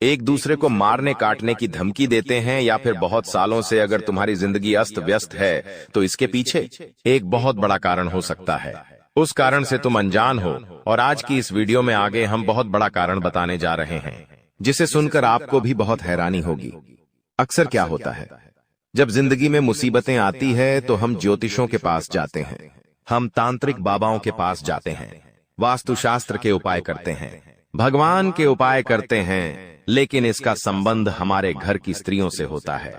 एक दूसरे को मारने काटने की धमकी देते हैं, या फिर बहुत सालों से अगर तुम्हारी जिंदगी अस्त व्यस्त है तो इसके पीछे एक बहुत बड़ा कारण हो सकता है। उस कारण से तुम अनजान हो और आज की इस वीडियो में आगे हम बहुत बड़ा कारण बताने जा रहे हैं जिसे सुनकर आपको भी बहुत हैरानी होगी। अक्सर क्या होता है, जब जिंदगी में मुसीबतें आती है तो हम ज्योतिषों के पास जाते हैं, हम तांत्रिक बाबाओं के पास जाते हैं, वास्तुशास्त्र के उपाय करते हैं, भगवान के उपाय करते हैं, लेकिन इसका संबंध हमारे घर की स्त्रियों से होता है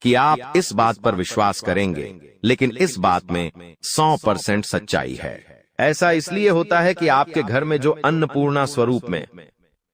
कि आप इस बात पर विश्वास करेंगे, लेकिन इस बात में 100% सच्चाई है। ऐसा इसलिए होता है कि आपके घर में जो अन्नपूर्णा स्वरूप में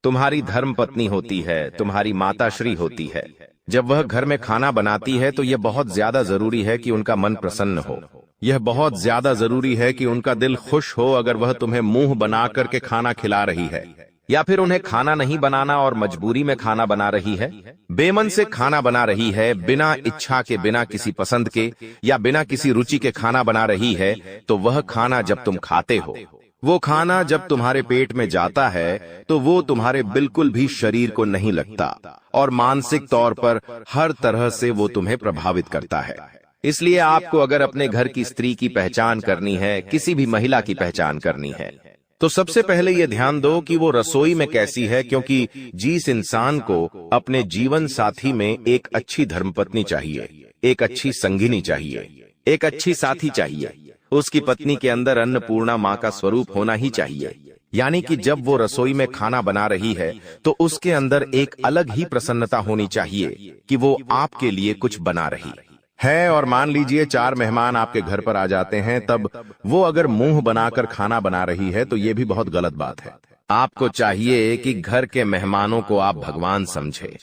तुम्हारी धर्म पत्नी होती है, तुम्हारी माता श्री होती है, जब वह घर में खाना बनाती है तो यह बहुत ज्यादा जरूरी है कि उनका मन प्रसन्न हो, यह बहुत ज्यादा जरूरी है कि उनका दिल खुश हो। अगर वह तुम्हें मुंह बना करके खाना खिला रही है या फिर उन्हें खाना नहीं बनाना और मजबूरी में खाना बना रही है, बेमन से खाना बना रही है, बिना इच्छा के, बिना किसी पसंद के या बिना किसी रुचि के खाना बना रही है, तो वह खाना जब तुम खाते हो, वो खाना जब तुम्हारे पेट में जाता है तो वो तुम्हारे बिल्कुल भी शरीर को नहीं लगता और मानसिक तौर पर हर तरह से वो तुम्हें प्रभावित करता है। इसलिए आपको अगर अपने घर की स्त्री की पहचान करनी है, किसी भी महिला की पहचान करनी है, तो सबसे पहले ये ध्यान दो कि वो रसोई में कैसी है, क्योंकि जिस इंसान को अपने जीवन साथी में एक अच्छी धर्मपत्नी चाहिए, एक अच्छी संगिनी चाहिए, एक अच्छी साथी चाहिए, उसकी पत्नी के अंदर अन्नपूर्णा माँ का स्वरूप होना ही चाहिए। यानी कि जब वो रसोई में खाना बना रही है तो उसके अंदर एक अलग ही प्रसन्नता होनी चाहिए कि वो आपके लिए कुछ बना रही है। और मान लीजिए 4 मेहमान आपके घर पर आ जाते हैं, तब वो अगर मुंह बनाकर खाना बना रही है तो ये भी बहुत गलत बात है। आपको चाहिए कि घर के मेहमानों को आप भगवान समझे।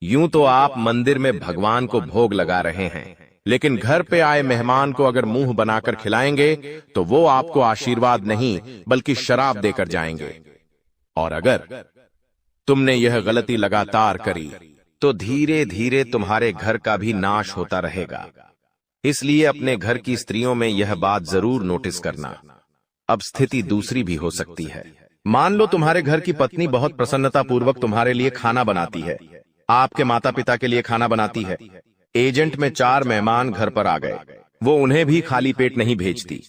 यूं तो आप मंदिर में भगवान को भोग लगा रहे हैं, लेकिन घर पे आए मेहमान को अगर मुंह बनाकर खिलाएंगे तो वो आपको आशीर्वाद नहीं बल्कि शराब देकर जाएंगे। और अगर तुमने यह गलती लगातार करी तो धीरे धीरे तुम्हारे घर का भी नाश होता रहेगा। इसलिए अपने घर की स्त्रियों में यह बात जरूर नोटिस करना। अब स्थिति दूसरी भी हो सकती है। मान लो तुम्हारे घर की पत्नी बहुत प्रसन्नता पूर्वक तुम्हारे लिए खाना बनाती है, आपके माता पिता के लिए खाना बनाती है। एजेंट में 4 मेहमान घर पर आ गए, वो उन्हें भी खाली पेट नहीं भेजती।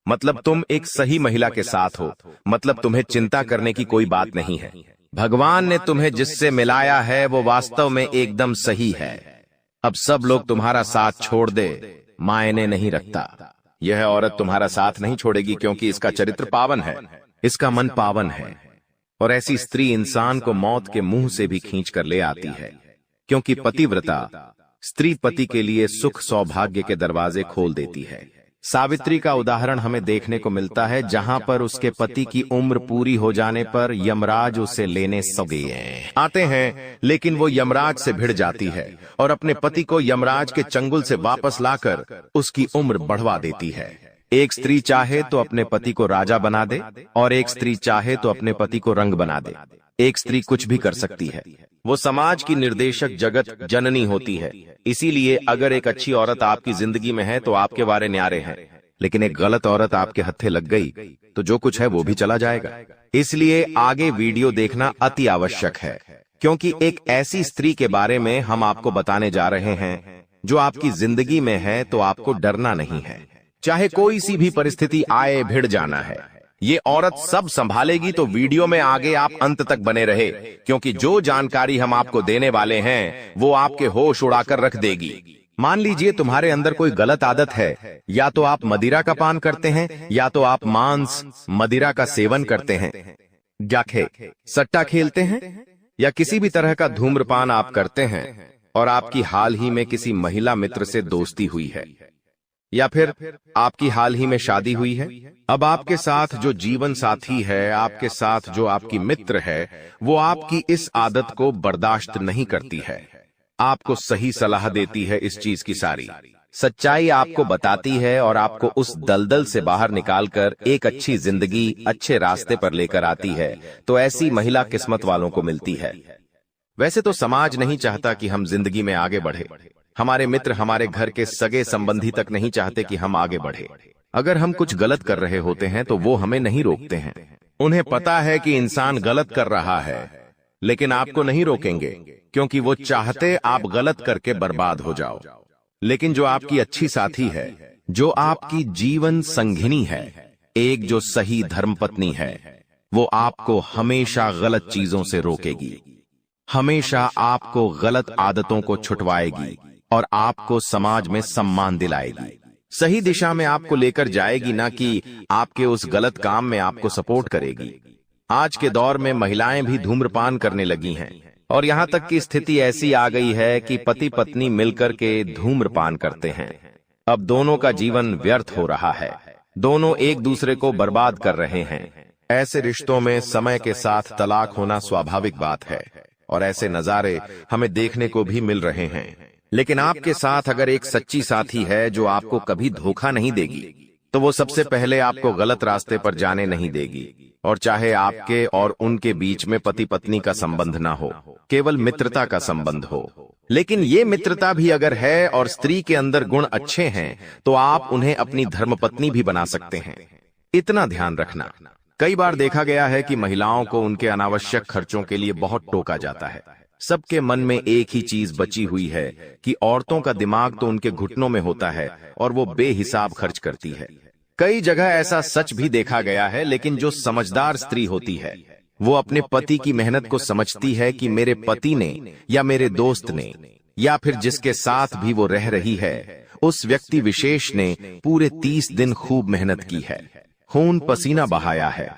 मतलब तुम एक सही महिला के साथ हो, मतलब तुम्हें चिंता करने की कोई बात नहीं है। भगवान ने तुम्हें जिससे मिलाया है वो वास्तव में एकदम सही है। अब सब लोग तुम्हारा साथ छोड़ दे, मायने नहीं रखता। यह औरत तुम्हारा साथ नहीं छोड़ेगी क्योंकि इसका चरित्र पावन है, इसका मन पावन है। और ऐसी स्त्री इंसान को मौत के मुंह से भी खींच कर ले आती है, क्योंकि पतिव्रता स्त्री पति के लिए सुख सौभाग्य के दरवाजे खोल देती है। सावित्री का उदाहरण हमें देखने को मिलता है, जहां पर उसके पति की उम्र पूरी हो जाने पर यमराज उसे लेने आते हैं, लेकिन वो यमराज से भिड़ जाती है और अपने पति को यमराज के चंगुल से वापस लाकर उसकी उम्र बढ़वा देती है। एक स्त्री चाहे तो अपने पति को राजा बना दे और एक स्त्री चाहे तो अपने पति को रंग बना दे। एक स्त्री कुछ भी कर सकती है, वो समाज की निर्देशक जगत जननी होती है। इसीलिए अगर एक अच्छी औरत आपकी जिंदगी में है तो आपके वारे न्यारे हैं। लेकिन एक गलत औरत आपके हत्थे लग गई तो जो कुछ है वो भी चला जाएगा। इसलिए आगे वीडियो देखना अति आवश्यक है, क्योंकि एक ऐसी स्त्री के बारे में हम आपको बताने जा रहे हैं जो आपकी जिंदगी में है, तो आपको डरना नहीं है। चाहे कोई सी भी परिस्थिति आए, भिड़ जाना है। ये औरत सब संभालेगी, तो वीडियो में आगे आप अंत तक बने रहे, क्योंकि जो जानकारी हम आपको देने वाले हैं वो आपके होश उड़ाकर रख देगी। मान लीजिए तुम्हारे अंदर कोई गलत आदत है, या तो आप मदिरा का पान करते हैं, या तो आप मांस मदिरा का सेवन करते हैं, जाखे सट्टा खेलते हैं, या किसी भी तरह का धूम्रपान आप करते हैं, और आपकी हाल ही में किसी महिला मित्र से दोस्ती हुई है, या फिर आपकी हाल ही में शादी हुई है। अब आपके साथ जो जीवन साथी है, आपके साथ जो आपकी मित्र है, वो आपकी इस आदत को बर्दाश्त नहीं करती है, आपको सही सलाह देती है, इस चीज की सारी सच्चाई आपको बताती है और आपको उस दलदल से बाहर निकालकर एक अच्छी जिंदगी, अच्छे रास्ते पर लेकर आती है। तो ऐसी महिला किस्मत वालों को मिलती है। वैसे तो समाज नहीं चाहता कि हम जिंदगी में आगे बढ़े, हमारे मित्र, हमारे घर के सगे संबंधी तक नहीं चाहते कि हम आगे बढ़े। अगर हम कुछ गलत कर रहे होते हैं तो वो हमें नहीं रोकते हैं। उन्हें पता है कि इंसान गलत कर रहा है, लेकिन आपको नहीं रोकेंगे, क्योंकि वो चाहते आप गलत करके बर्बाद हो जाओ। लेकिन जो आपकी अच्छी साथी है, जो आपकी जीवन संगिनी है, एक जो सही धर्मपत्नी है, वो आपको हमेशा गलत चीजों से रोकेगी, हमेशा आपको गलत आदतों को छुटवाएगी और आपको समाज में सम्मान दिलाएगी, सही दिशा में आपको लेकर जाएगी, ना कि आपके उस गलत काम में आपको सपोर्ट करेगी। आज के दौर में महिलाएं भी धूम्रपान करने लगी हैं, और यहाँ तक की स्थिति ऐसी आ गई है कि पति पत्नी मिलकर के धूम्रपान करते हैं। अब दोनों का जीवन व्यर्थ हो रहा है, दोनों एक दूसरे को बर्बाद कर रहे हैं। ऐसे रिश्तों में समय के साथ तलाक होना स्वाभाविक बात है, और ऐसे नजारे हमें देखने को भी मिल रहे हैं। लेकिन आपके साथ अगर एक सच्ची साथी है जो आपको कभी धोखा नहीं देगी, तो वो सबसे पहले आपको गलत रास्ते पर जाने नहीं देगी। और चाहे आपके और उनके बीच में पति पत्नी का संबंध ना हो, केवल मित्रता का संबंध हो, लेकिन ये मित्रता भी अगर है और स्त्री के अंदर गुण अच्छे हैं, तो आप उन्हें अपनी धर्मपत्नी भी बना सकते हैं। इतना ध्यान रखना, कई बार देखा गया है कि महिलाओं को उनके अनावश्यक खर्चों के लिए बहुत टोका जाता है। सबके मन में एक ही चीज बची हुई है कि औरतों का दिमाग तो उनके घुटनों में होता है और वो बेहिसाब खर्च करती है। कई जगह ऐसा सच भी देखा गया है, लेकिन जो समझदार स्त्री होती है, वो अपने पति की मेहनत को समझती है कि मेरे पति ने या मेरे दोस्त ने या फिर जिसके साथ भी वो रह रही है, उस व्यक्ति विशेष ने पूरे 30 दिन खूब मेहनत की है, खून पसीना बहाया है,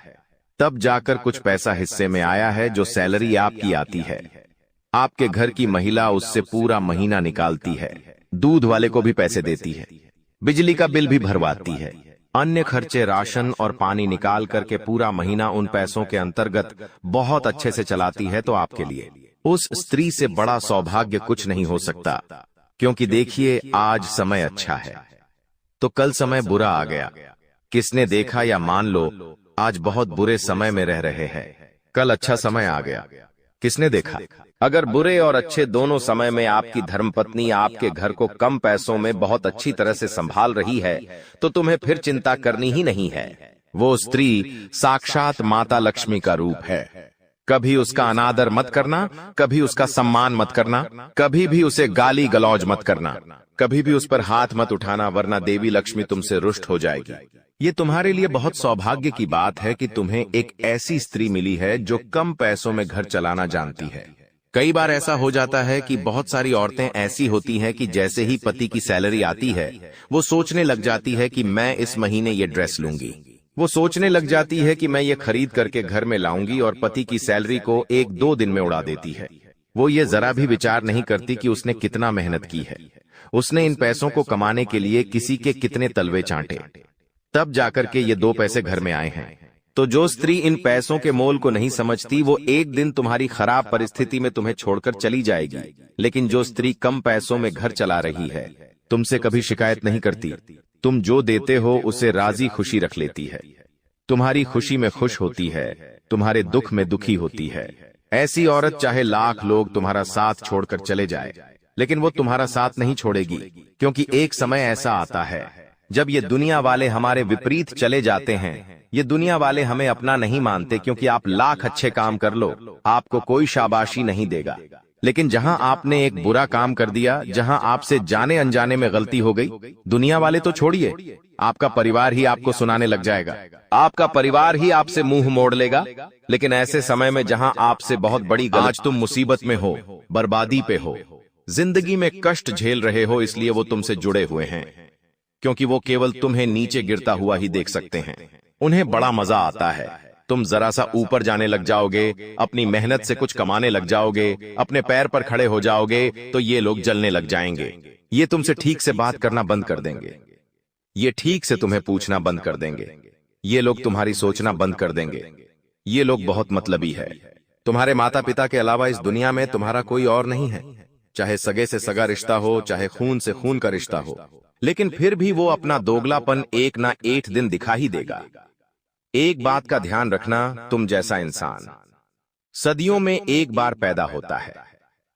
तब जाकर कुछ पैसा हिस्से में आया है। जो सैलरी आपकी आती है, आपके घर की महिला उससे पूरा महीना निकालती है, दूध वाले को भी पैसे देती है, बिजली का बिल भी भरवाती है, अन्य खर्चे, राशन और पानी निकाल करके पूरा महीना उन पैसों के अंतर्गत बहुत अच्छे से चलाती है। तो आपके लिए उस स्त्री से बड़ा सौभाग्य कुछ नहीं हो सकता, क्योंकि देखिए, आज समय अच्छा है तो कल समय बुरा आ गया। किसने देखा, या मान लो आज बहुत बुरे समय में रह रहे हैं, कल अच्छा समय आ गया, किसने देखा। अगर बुरे और अच्छे दोनों समय में आपकी धर्मपत्नी आपके घर को कम पैसों में बहुत अच्छी तरह से संभाल रही है, तो तुम्हें फिर चिंता करनी ही नहीं है। वो स्त्री साक्षात माता लक्ष्मी का रूप है। कभी उसका अनादर मत करना, कभी उसका सम्मान मत करना, कभी भी उसे गाली गलौज मत करना, कभी भी उस पर हाथ मत उठाना, वरना देवी लक्ष्मी तुमसे रुष्ट हो जाएगी। ये तुम्हारे लिए बहुत सौभाग्य की बात है कि तुम्हें एक ऐसी स्त्री मिली है जो कम पैसों में घर चलाना जानती है। कई बार ऐसा हो जाता है कि बहुत सारी औरतें ऐसी होती हैं कि जैसे ही पति की सैलरी आती है, वो सोचने लग जाती है कि मैं इस महीने ये ड्रेस लूंगी, वो सोचने लग जाती है कि मैं ये खरीद करके घर में लाऊंगी, और पति की सैलरी को 1-2 दिन में उड़ा देती है। वो ये जरा भी विचार नहीं करती कि उसने कितना मेहनत की है, उसने इन पैसों को कमाने के लिए किसी के कितने तलवे चाटे, तब जाकर के ये 2 पैसे घर में आए हैं। तो जो स्त्री इन पैसों के मोल को नहीं समझती, वो एक दिन तुम्हारी खराब परिस्थिति में तुम्हें छोड़कर चली जाएगी। लेकिन जो स्त्री कम पैसों में घर चला रही है, तुमसे कभी शिकायत नहीं करती, तुम जो देते हो उसे राजी खुशी रख लेती है, तुम्हारी खुशी में खुश होती है, तुम्हारे दुख में दुखी होती है। ऐसी औरत चाहे लाख लोग तुम्हारा साथ छोड़कर चले जाए, लेकिन वो तुम्हारा साथ नहीं छोड़ेगी, क्योंकि एक समय ऐसा आता है जब ये दुनिया वाले हमारे विपरीत चले जाते हैं, ये दुनिया वाले हमें अपना नहीं मानते, क्योंकि आप लाख अच्छे काम कर लो, आपको कोई शाबाशी नहीं देगा। लेकिन जहां आपने एक बुरा काम कर दिया, जहां आपसे जाने अनजाने में गलती हो गई, दुनिया वाले तो छोड़िए, आपका परिवार ही आपको सुनाने लग जाएगा, आपका परिवार ही आपसे मुंह मोड़ लेगा। लेकिन ऐसे समय में जहां आपसे बहुत बड़ी आज तुम मुसीबत में हो, बर्बादी पे हो, जिंदगी में कष्ट झेल रहे हो, इसलिए वो तुमसे जुड़े हुए हैं, क्योंकि वो केवल तुम्हें नीचे गिरता हुआ ही देख सकते हैं। उन्हें बड़ा मजा आता है, तुम जरा सा ऊपर जाने लग जाओगे, अपनी मेहनत से कुछ कमाने लग जाओगे, अपने पैर पर खड़े हो जाओगे, तो ये लोग जलने लग जाएंगे। ये तुमसे ठीक से बात करना बंद कर देंगे, ये ठीक से तुम्हें पूछना बंद कर देंगे, ये लोग तुम्हारी सोचना बंद कर देंगे। ये लोग बहुत मतलबी है। तुम्हारे माता पिता के अलावा इस दुनिया में तुम्हारा कोई और नहीं है, चाहे सगे से सगा रिश्ता हो, चाहे खून से खून का रिश्ता हो, लेकिन फिर भी वो अपना दोगलापन एक ना एक दिन दिखा ही देगा। एक बात का ध्यान रखना, तुम जैसा इंसान सदियों में एक बार पैदा होता है।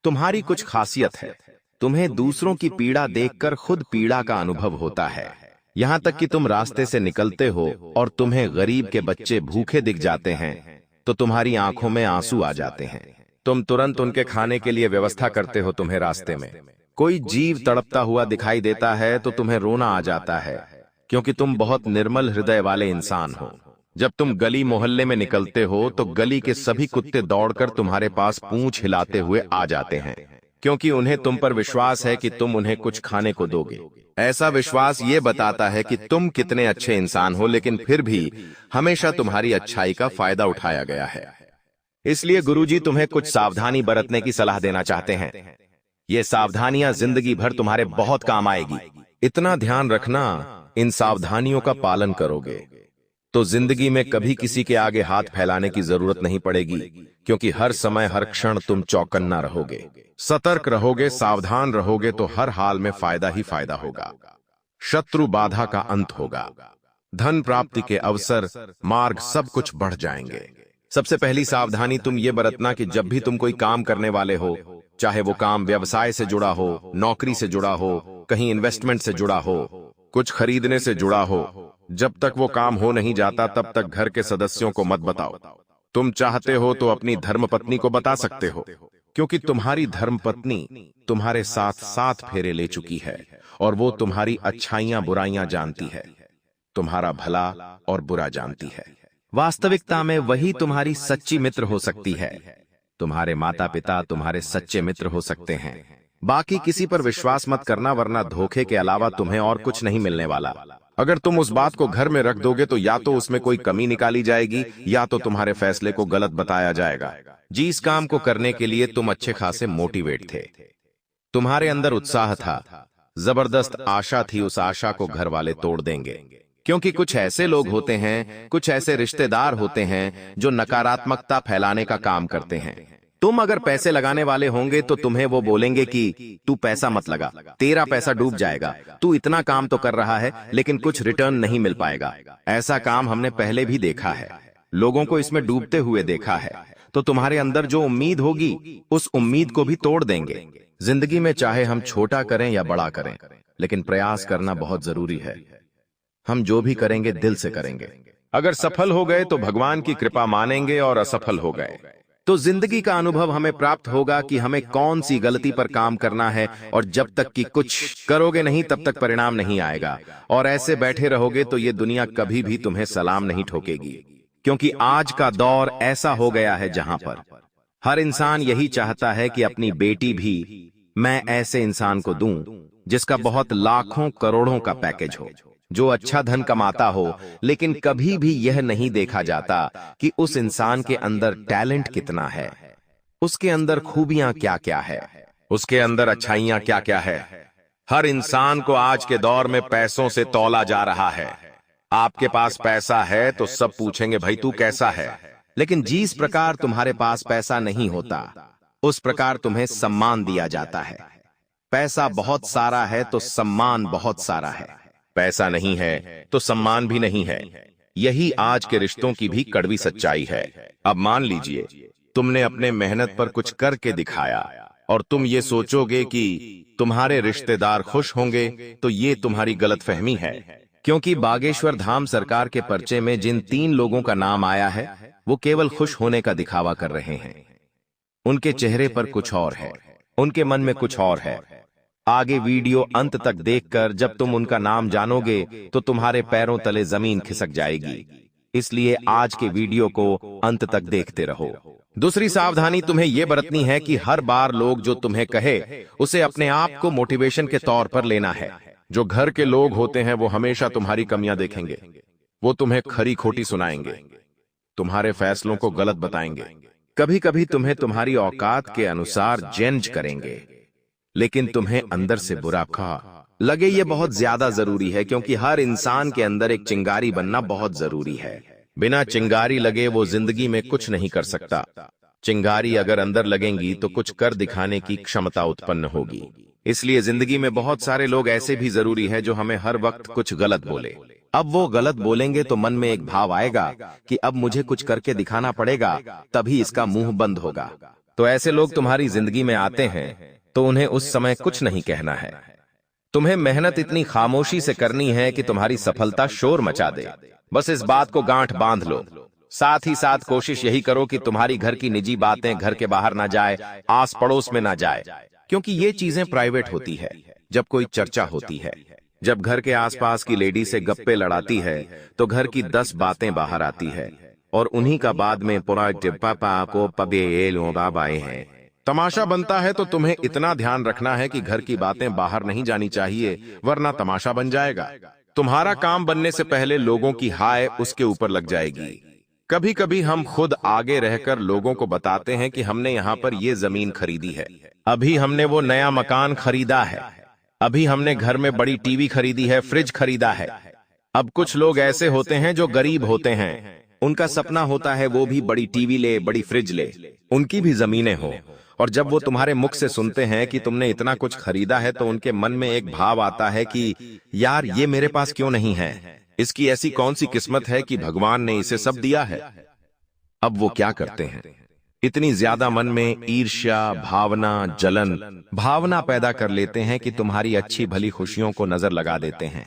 तुम्हारी कुछ खासियत है, तुम्हें दूसरों की पीड़ा देखकर खुद पीड़ा का अनुभव होता है। यहां तक कि तुम रास्ते से निकलते हो और तुम्हें गरीब के बच्चे भूखे दिख जाते हैं, तो तुम्हारी आंखों में आंसू आ जाते हैं। तुम तुरंत उनके खाने के लिए व्यवस्था करते हो। तुम्हें रास्ते में कोई जीव तड़पता हुआ दिखाई देता है तो तुम्हें रोना आ जाता है, क्योंकि तुम बहुत निर्मल हृदय वाले इंसान हो। जब तुम गली मोहल्ले में निकलते हो तो गली के सभी कुत्ते दौड़कर तुम्हारे पास पूंछ हिलाते हुए आ जाते हैं, क्योंकि उन्हें तुम पर विश्वास है कि तुम उन्हें कुछ खाने को दोगे। ऐसा विश्वास ये बताता है कि तुम कितने अच्छे इंसान हो, लेकिन फिर भी हमेशा तुम्हारी अच्छाई का फायदा उठाया गया है। इसलिए गुरुजी तुम्हें कुछ सावधानी बरतने की सलाह देना चाहते हैं। ये सावधानियां जिंदगी भर तुम्हारे बहुत काम आएगी। इतना ध्यान रखना, इन सावधानियों का पालन करोगे तो जिंदगी में कभी किसी के आगे हाथ फैलाने की जरूरत नहीं पड़ेगी, क्योंकि हर समय हर क्षण तुम चौकन्ना रहोगे, सतर्क रहोगे, सावधान रहोगे, तो हर हाल में फायदा ही फायदा होगा। शत्रु बाधा का अंत होगा, धन प्राप्ति के अवसर, मार्ग सब कुछ बढ़ जाएंगे। सबसे पहली सावधानी तुम ये बरतना कि जब भी तुम कोई काम करने वाले हो, चाहे वो काम व्यवसाय से जुड़ा हो, नौकरी से जुड़ा हो, कहीं इन्वेस्टमेंट से जुड़ा हो, कुछ खरीदने से जुड़ा हो, जब तक वो काम हो नहीं जाता तब तक घर के सदस्यों को मत बताओ। तुम चाहते हो तो अपनी धर्मपत्नी को बता सकते हो, क्योंकि तुम्हारी धर्मपत्नी तुम्हारे साथ 7 फेरे ले चुकी है और वो तुम्हारी अच्छाइयां बुराइयां जानती है, तुम्हारा भला और बुरा जानती है। वास्तविकता में वही तुम्हारी सच्ची मित्र हो सकती है। तुम्हारे माता पिता तुम्हारे सच्चे मित्र हो सकते हैं। बाकी किसी पर विश्वास मत करना, वरना धोखे के अलावा तुम्हें और कुछ नहीं मिलने वाला। अगर तुम उस बात को घर में रख दोगे तो या तो उसमें कोई कमी निकाली जाएगी, या तो तुम्हारे फैसले को गलत बताया जाएगा। जिस काम को करने के लिए तुम अच्छे खासे मोटिवेट थे, तुम्हारे अंदर उत्साह था, जबरदस्त आशा थी, उस आशा को घर वाले तोड़ देंगे। क्योंकि कुछ ऐसे लोग होते हैं, कुछ ऐसे रिश्तेदार होते हैं जो नकारात्मकता फैलाने का काम करते हैं। तुम अगर पैसे लगाने वाले होंगे तो तुम्हें वो बोलेंगे कि तू पैसा मत लगा, तेरा पैसा डूब जाएगा, तू इतना काम तो कर रहा है लेकिन कुछ रिटर्न नहीं मिल पाएगा। ऐसा काम हमने पहले भी देखा है, लोगों को इसमें डूबते हुए देखा है। तो तुम्हारे अंदर जो उम्मीद होगी, उस उम्मीद को भी तोड़ देंगे। जिंदगी में चाहे हम छोटा करें या बड़ा करें, लेकिन प्रयास करना बहुत जरूरी है। हम जो भी करेंगे दिल से करेंगे। अगर सफल हो गए तो भगवान की कृपा मानेंगे, और असफल हो गए तो जिंदगी का अनुभव हमें प्राप्त होगा कि हमें कौन सी गलती पर काम करना है। और जब तक कि कुछ करोगे नहीं तब तक परिणाम नहीं आएगा, और ऐसे बैठे रहोगे तो ये दुनिया कभी भी तुम्हें सलाम नहीं ठोकेगी। क्योंकि आज का दौर ऐसा हो गया है जहां पर हर इंसान यही चाहता है कि अपनी बेटी भी मैं ऐसे इंसान को दूं जिसका बहुत लाखों करोड़ों का पैकेज हो, जो अच्छा धन कमाता हो, लेकिन कभी भी यह नहीं देखा जाता कि उस इंसान के अंदर टैलेंट कितना है, उसके अंदर खूबियां क्या क्या है, उसके अंदर अच्छाइयां क्या क्या है। हर इंसान को आज के दौर में पैसों से तौला जा रहा है। आपके पास पैसा है तो सब पूछेंगे भाई तू कैसा है, लेकिन जिस प्रकार तुम्हारे पास पैसा नहीं होता, उस प्रकार तुम्हें सम्मान दिया जाता है। पैसा बहुत सारा है तो सम्मान बहुत सारा है, पैसा नहीं है तो सम्मान भी नहीं है। यही आज के रिश्तों की भी कड़वी सच्चाई है। अब मान लीजिए तुमने अपने मेहनत पर कुछ करके दिखाया और तुम ये सोचोगे कि तुम्हारे रिश्तेदार खुश होंगे, तो ये तुम्हारी गलतफहमी है। क्योंकि बागेश्वर धाम सरकार के पर्चे में जिन 3 लोगों का नाम आया है वो केवल खुश होने का दिखावा कर रहे हैं। उनके चेहरे पर कुछ और है, उनके मन में कुछ और है। आगे वीडियो अंत तक देखकर जब तुम उनका नाम जानोगे तो तुम्हारे पैरों तले जमीन खिसक जाएगी। इसलिए आज के वीडियो को अंत तक देखते रहो। दूसरी सावधानी तुम्हें यह बरतनी है कि हर बार लोग जो तुम्हें कहे उसे अपने आप को मोटिवेशन के तौर पर लेना है। जो घर के लोग होते हैं वो हमेशा तुम्हारी कमियां देखेंगे, वो तुम्हें खरी खोटी सुनाएंगे, तुम्हारे फैसलों को गलत बताएंगे, कभी कभी तुम्हें तुम्हारी औकात के अनुसार जज करेंगे, लेकिन तुम्हें अंदर से बुरा लगे ये बहुत ज्यादा जरूरी है, क्योंकि हर इंसान के अंदर एक चिंगारी बनना बहुत जरूरी है। बिना चिंगारी लगे वो जिंदगी में कुछ नहीं कर सकता। चिंगारी अगर अंदर लगेंगी तो कुछ कर दिखाने की क्षमता उत्पन्न होगी। इसलिए जिंदगी में बहुत सारे लोग ऐसे भी जरूरी है जो हमें हर वक्त कुछ गलत बोले। अब वो गलत बोलेंगे तो मन में एक भाव आएगा कि अब मुझे कुछ करके दिखाना पड़ेगा, तभी इसका मुंह बंद होगा। तो ऐसे लोग तुम्हारी जिंदगी में आते हैं तो उन्हें उस समय कुछ नहीं कहना है। तुम्हें मेहनत इतनी खामोशी से करनी है कि तुम्हारी सफलता शोर मचा दे। बस इस बात को गांठ बांध लो। साथ ही साथ कोशिश यही करो कि तुम्हारी घर की निजी बातें घर के बाहर ना जाए, आस पड़ोस में ना जाए, क्योंकि ये चीजें प्राइवेट होती है। जब कोई चर्चा होती है, जब घर के आसपास की लेडी से गप्पे लड़ाती है तो घर की 10 बातें बाहर आती है और उन्हीं का बाद में पूरा पापा को पबे बाबाए हैं। तमाशा बनता है तो तुम्हें इतना ध्यान रखना है कि घर की बातें बाहर नहीं जानी चाहिए, वरना तमाशा बन जाएगा। तुम्हारा काम बनने से पहले लोगों की हाय उसके ऊपर लग जाएगी। कभी कभी हम खुद आगे रहकर लोगों को बताते हैं कि हमने यहाँ पर ये जमीन खरीदी है, अभी हमने वो नया मकान खरीदा है, अभी हमने घर में बड़ी टीवी खरीदी है, फ्रिज खरीदा है। अब कुछ लोग ऐसे होते हैं जो गरीब होते हैं, उनका सपना होता है वो भी बड़ी टीवी ले, बड़ी फ्रिज ले, उनकी भी जमीनें हो। और जब वो तुम्हारे मुख से सुनते हैं कि तुमने इतना कुछ खरीदा है तो उनके मन में एक भाव आता है कि यार ये मेरे पास क्यों नहीं है, इसकी ऐसी कौन सी किस्मत है कि भगवान ने इसे सब दिया है। अब वो क्या करते हैं, इतनी ज्यादा मन में ईर्ष्या भावना, जलन भावना पैदा कर लेते हैं कि तुम्हारी अच्छी भली खुशियों को नजर लगा देते हैं।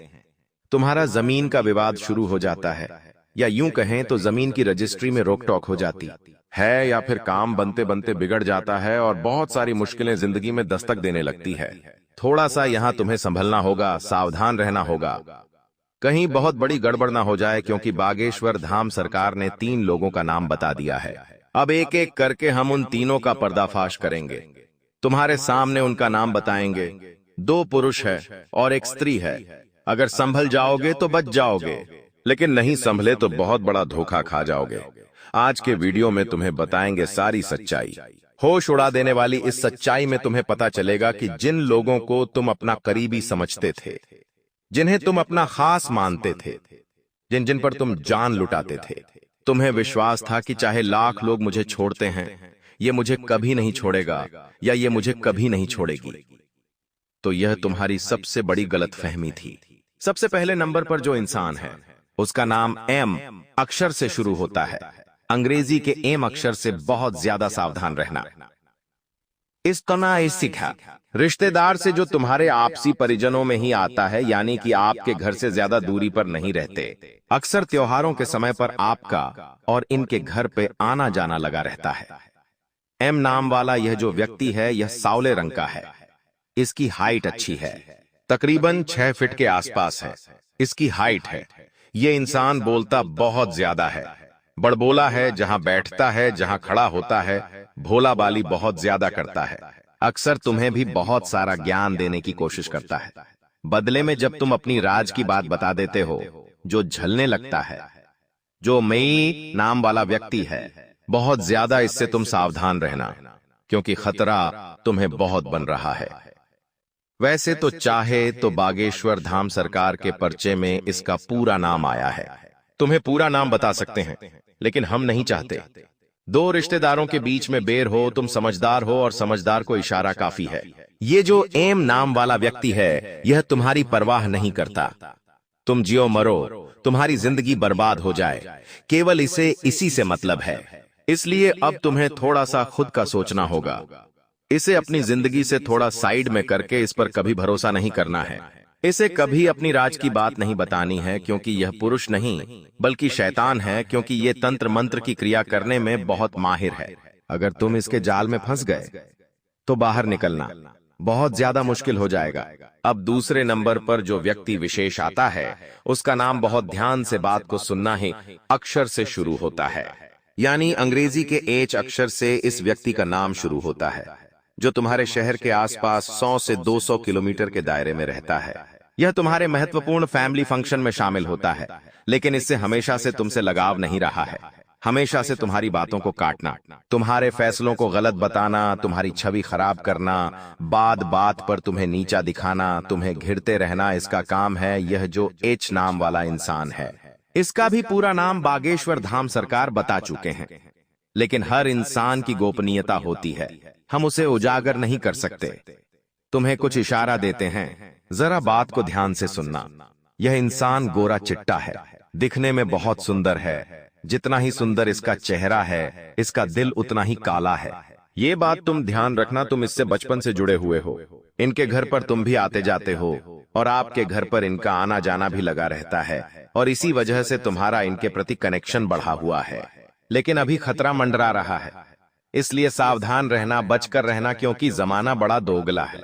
तुम्हारा जमीन का विवाद शुरू हो जाता है, या यूं कहें तो जमीन की रजिस्ट्री में रोक टोक हो जाती है, या फिर काम बनते बनते बिगड़ जाता है और बहुत सारी मुश्किलें जिंदगी में दस्तक देने लगती है। थोड़ा सा यहाँ तुम्हें संभलना होगा, सावधान रहना होगा, कहीं बहुत बड़ी गड़बड़ ना हो जाए, क्योंकि बागेश्वर धाम सरकार ने 3 लोगों का नाम बता दिया है। अब एक एक करके हम उन तीनों का पर्दाफाश करेंगे। तुम्हारे सामने उनका नाम बताएंगे। 2 पुरुष है और एक स्त्री है। अगर संभल जाओगे तो बच जाओगे, लेकिन नहीं संभले तो बहुत बड़ा धोखा खा जाओगे। आज के वीडियो में तुम्हें बताएंगे सारी सच्चाई। होश उड़ा देने वाली इस सच्चाई में तुम्हें पता चलेगा कि जिन लोगों को तुम अपना करीबी समझते थे, जिन्हें तुम अपना खास मानते थे, जिन जिन पर तुम जान लुटाते थे, तुम्हें विश्वास था कि चाहे लाख लोग मुझे छोड़ते हैं, ये मुझे कभी नहीं छोड़ेगा या ये मुझे कभी नहीं छोड़ेगी, तो यह तुम्हारी सबसे बड़ी गलतफहमी थी। सबसे पहले नंबर पर जो इंसान है उसका नाम एम अक्षर से शुरू होता है। अंग्रेजी के एम अक्षर से बहुत ज्यादा सावधान रहना। इस सीखा रिश्तेदार से जो तुम्हारे आपसी परिजनों में ही आता है, यानी कि आपके घर से ज्यादा दूरी पर नहीं रहते। अक्सर त्योहारों के समय पर आपका और इनके घर पे आना जाना लगा रहता है। एम नाम वाला यह जो व्यक्ति है यह सांवले रंग का है। इसकी हाइट अच्छी है, तकरीबन 6 फीट के आसपास है इसकी हाइट है। ये इंसान बोलता बहुत ज्यादा है, बड़बोला है, जहां बैठता है जहां खड़ा होता है, भोला बाली बहुत ज्यादा करता है। अक्सर तुम्हें भी बहुत सारा ज्ञान देने की कोशिश करता है। बदले में जब तुम अपनी राज की बात बता देते हो, जो झलने लगता है। जो मई नाम वाला व्यक्ति है, बहुत ज्यादा इससे तुम सावधान रहना, क्योंकि खतरा तुम्हें बहुत बन रहा है। वैसे तो चाहे तो बागेश्वर धाम सरकार के पर्चे में इसका पूरा नाम आया है। तुम्हें पूरा नाम बता सकते हैं, लेकिन हम नहीं चाहते। 2 रिश्तेदारों के बीच में बेर हो, तुम समझदार हो और समझदार को इशारा काफी है। ये जो एम नाम वाला व्यक्ति है यह तुम्हारी परवाह नहीं करता। तुम जियो मरो, तुम्हारी जिंदगी बर्बाद हो जाए, केवल इसे इसी से मतलब है। इसलिए अब तुम्हें थोड़ा सा खुद का सोचना होगा। इसे अपनी जिंदगी से थोड़ा साइड में करके इस पर कभी भरोसा नहीं करना है। इसे कभी अपनी राज की बात नहीं बतानी है, क्योंकि यह पुरुष नहीं बल्कि शैतान है, क्योंकि ये तंत्र मंत्र की क्रिया करने में बहुत माहिर है। अगर तुम इसके जाल में फंस गए तो बाहर निकलना बहुत ज्यादा मुश्किल हो जाएगा। अब दूसरे नंबर पर जो व्यक्ति विशेष आता है, उसका नाम बहुत ध्यान से बात को सुनना ही अक्षर से शुरू होता है, यानी अंग्रेजी के एच अक्षर से इस व्यक्ति का नाम शुरू होता है, जो तुम्हारे शहर के आसपास 100 से 200 किलोमीटर के दायरे में रहता है। यह तुम्हारे महत्वपूर्ण फैमिली फंक्शन में शामिल होता है, लेकिन इससे हमेशा से तुमसे लगाव नहीं रहा है। हमेशा से तुम्हारी बातों को काटना, तुम्हारे फैसलों को गलत बताना, तुम्हारी छवि खराब करना, बात बात पर तुम्हें नीचा दिखाना, तुम्हें घिरते रहना इसका काम है। यह जो एच नाम वाला इंसान है, इसका भी पूरा नाम बागेश्वर धाम सरकार बता चुके हैं, लेकिन हर इंसान की गोपनीयता होती है, हम उसे उजागर नहीं कर सकते। तुम्हें कुछ इशारा देते हैं, जरा बात को ध्यान से सुनना। यह इंसान गोरा चिट्टा है, दिखने में बहुत सुंदर है। जितना ही सुंदर इसका चेहरा है, इसका दिल उतना ही काला है। ये बात तुम ध्यान रखना, तुम इससे बचपन से जुड़े हुए हो। इनके घर पर तुम भी आते जाते हो और आपके घर पर इनका आना जाना भी लगा रहता है, और इसी वजह से तुम्हारा इनके प्रति कनेक्शन बढ़ा हुआ है। लेकिन अभी खतरा मंडरा रहा है, इसलिए सावधान रहना, बचकर रहना, क्योंकि जमाना बड़ा दोगला है।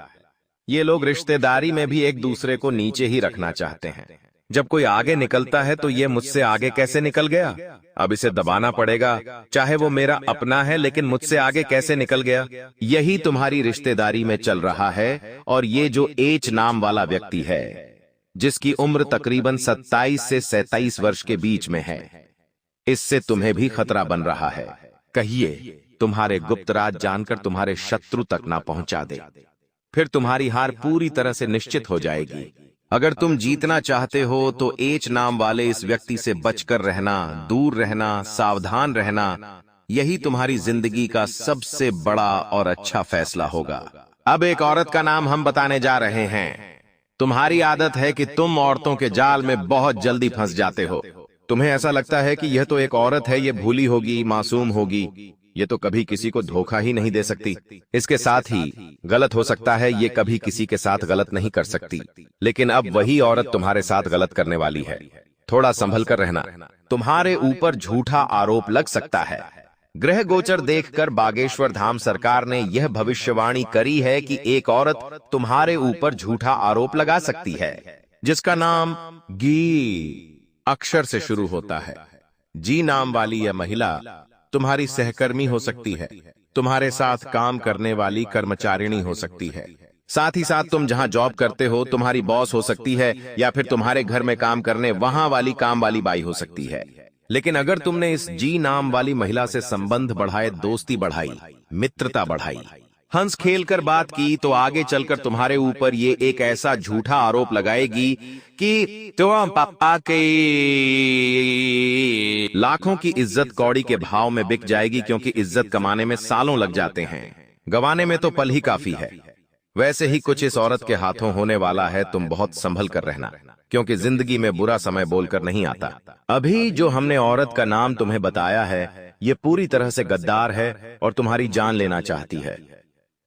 ये लोग रिश्तेदारी में भी एक दूसरे को नीचे ही रखना चाहते हैं। जब कोई आगे निकलता है तो ये मुझसे आगे कैसे निकल गया, अब इसे दबाना पड़ेगा, चाहे वो मेरा अपना है, लेकिन मुझसे आगे कैसे निकल गया। यही तुम्हारी रिश्तेदारी में चल रहा है। और ये जो एच नाम वाला व्यक्ति है, जिसकी उम्र तकरीबन 27 से 37 वर्ष के बीच में है, इससे तुम्हें भी खतरा बन रहा है। कहिए तुम्हारे गुप्त राज जानकर तुम्हारे शत्रु तक ना पहुंचा दे, फिर तुम्हारी हार पूरी तरह से निश्चित हो जाएगी। अगर तुम जीतना चाहते हो तो एच नाम वाले इस व्यक्ति से बचकर रहना, दूर रहना, सावधान रहना, यही तुम्हारी जिंदगी का सबसे बड़ा और अच्छा फैसला होगा। अब एक औरत का नाम हम बताने जा रहे हैं। तुम्हारी आदत है कि तुम औरतों के जाल में बहुत जल्दी फंस जाते हो। तुम्हें ऐसा लगता है कि यह तो एक औरत है, ये भूली होगी, मासूम होगी, ये तो कभी किसी को धोखा ही नहीं दे सकती। इसके साथ ही गलत हो सकता है, ये कभी किसी के साथ गलत नहीं कर सकती, लेकिन अब वही औरत तुम्हारे साथ गलत करने वाली है। थोड़ा संभल कर रहना, तुम्हारे ऊपर झूठा आरोप लग सकता है। ग्रह गोचर देखकर बागेश्वर धाम सरकार ने यह भविष्यवाणी करी है कि एक औरत तुम्हारे ऊपर झूठा आरोप लगा सकती है, जिसका नाम गी अक्षर से शुरू होता है। जी नाम वाली यह महिला तुम्हारी सहकर्मी हो सकती है, तुम्हारे साथ काम करने वाली कर्मचारिणी हो सकती है, साथ ही साथ तुम जहां जॉब करते हो तुम्हारी बॉस हो सकती है, या फिर तुम्हारे घर में काम करने वहां वाली काम वाली बाई हो सकती है। लेकिन अगर तुमने इस जी नाम वाली महिला से संबंध बढ़ाए, दोस्ती बढ़ाई, मित्रता बढ़ाई, हंस खेल कर बात की, तो आगे चलकर तुम्हारे ऊपर ये एक ऐसा झूठा आरोप लगाएगी कि तुम पापा के लाखों की इज्जत कौड़ी के भाव में बिक जाएगी, क्योंकि इज्जत कमाने में सालों लग जाते हैं, गंवाने में तो पल ही काफी है। वैसे ही कुछ इस औरत के हाथों होने वाला है। तुम बहुत संभल कर रहना, क्योंकि जिंदगी में बुरा समय बोलकर नहीं आता। अभी जो हमने औरत का नाम तुम्हें बताया है, ये पूरी तरह से गद्दार है और तुम्हारी जान लेना चाहती है,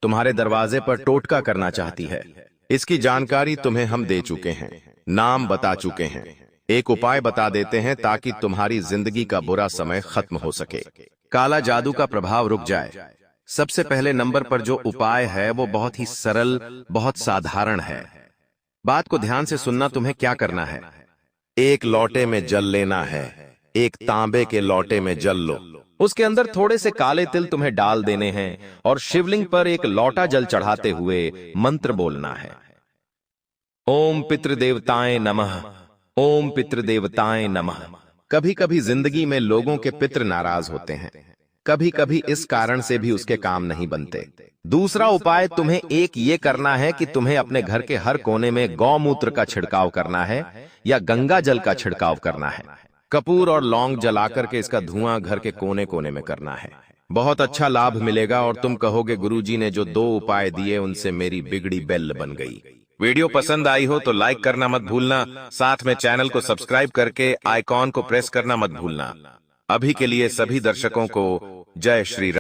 तुम्हारे दरवाजे पर टोटका करना चाहती है। इसकी जानकारी तुम्हें हम दे चुके हैं, नाम बता चुके हैं, एक उपाय बता देते हैं ताकि तुम्हारी जिंदगी का बुरा समय खत्म हो सके, काला जादू का प्रभाव रुक जाए। सबसे पहले नंबर पर जो उपाय है वो बहुत ही सरल, बहुत साधारण है। बात को ध्यान से सुनना। तुम्हें क्या करना है, एक लोटे में जल लेना है, एक तांबे के लोटे में जल लो, उसके अंदर थोड़े से काले तिल तुम्हें डाल देने हैं और शिवलिंग पर एक लोटा जल चढ़ाते हुए मंत्र बोलना है, ओम पितृदेवताएं नमः, ओम पितृदेवताएं नमः। कभी कभी जिंदगी में लोगों के पितृ नाराज होते हैं, कभी कभी इस कारण से भी उसके काम नहीं बनते। दूसरा उपाय तुम्हें एक ये करना है कि तुम्हें अपने घर के हर कोने में गौमूत्र का छिड़काव करना है या गंगा जल का छिड़काव करना है। कपूर और लौंग जलाकर के इसका धुआं घर के कोने कोने में करना है। बहुत अच्छा लाभ मिलेगा और तुम कहोगे गुरुजी ने जो 2 उपाय दिए उनसे मेरी बिगड़ी बेल बन गई। वीडियो पसंद आई हो तो लाइक करना मत भूलना, साथ में चैनल को सब्सक्राइब करके आइकॉन को प्रेस करना मत भूलना। अभी के लिए सभी दर्शकों को जय श्री राम।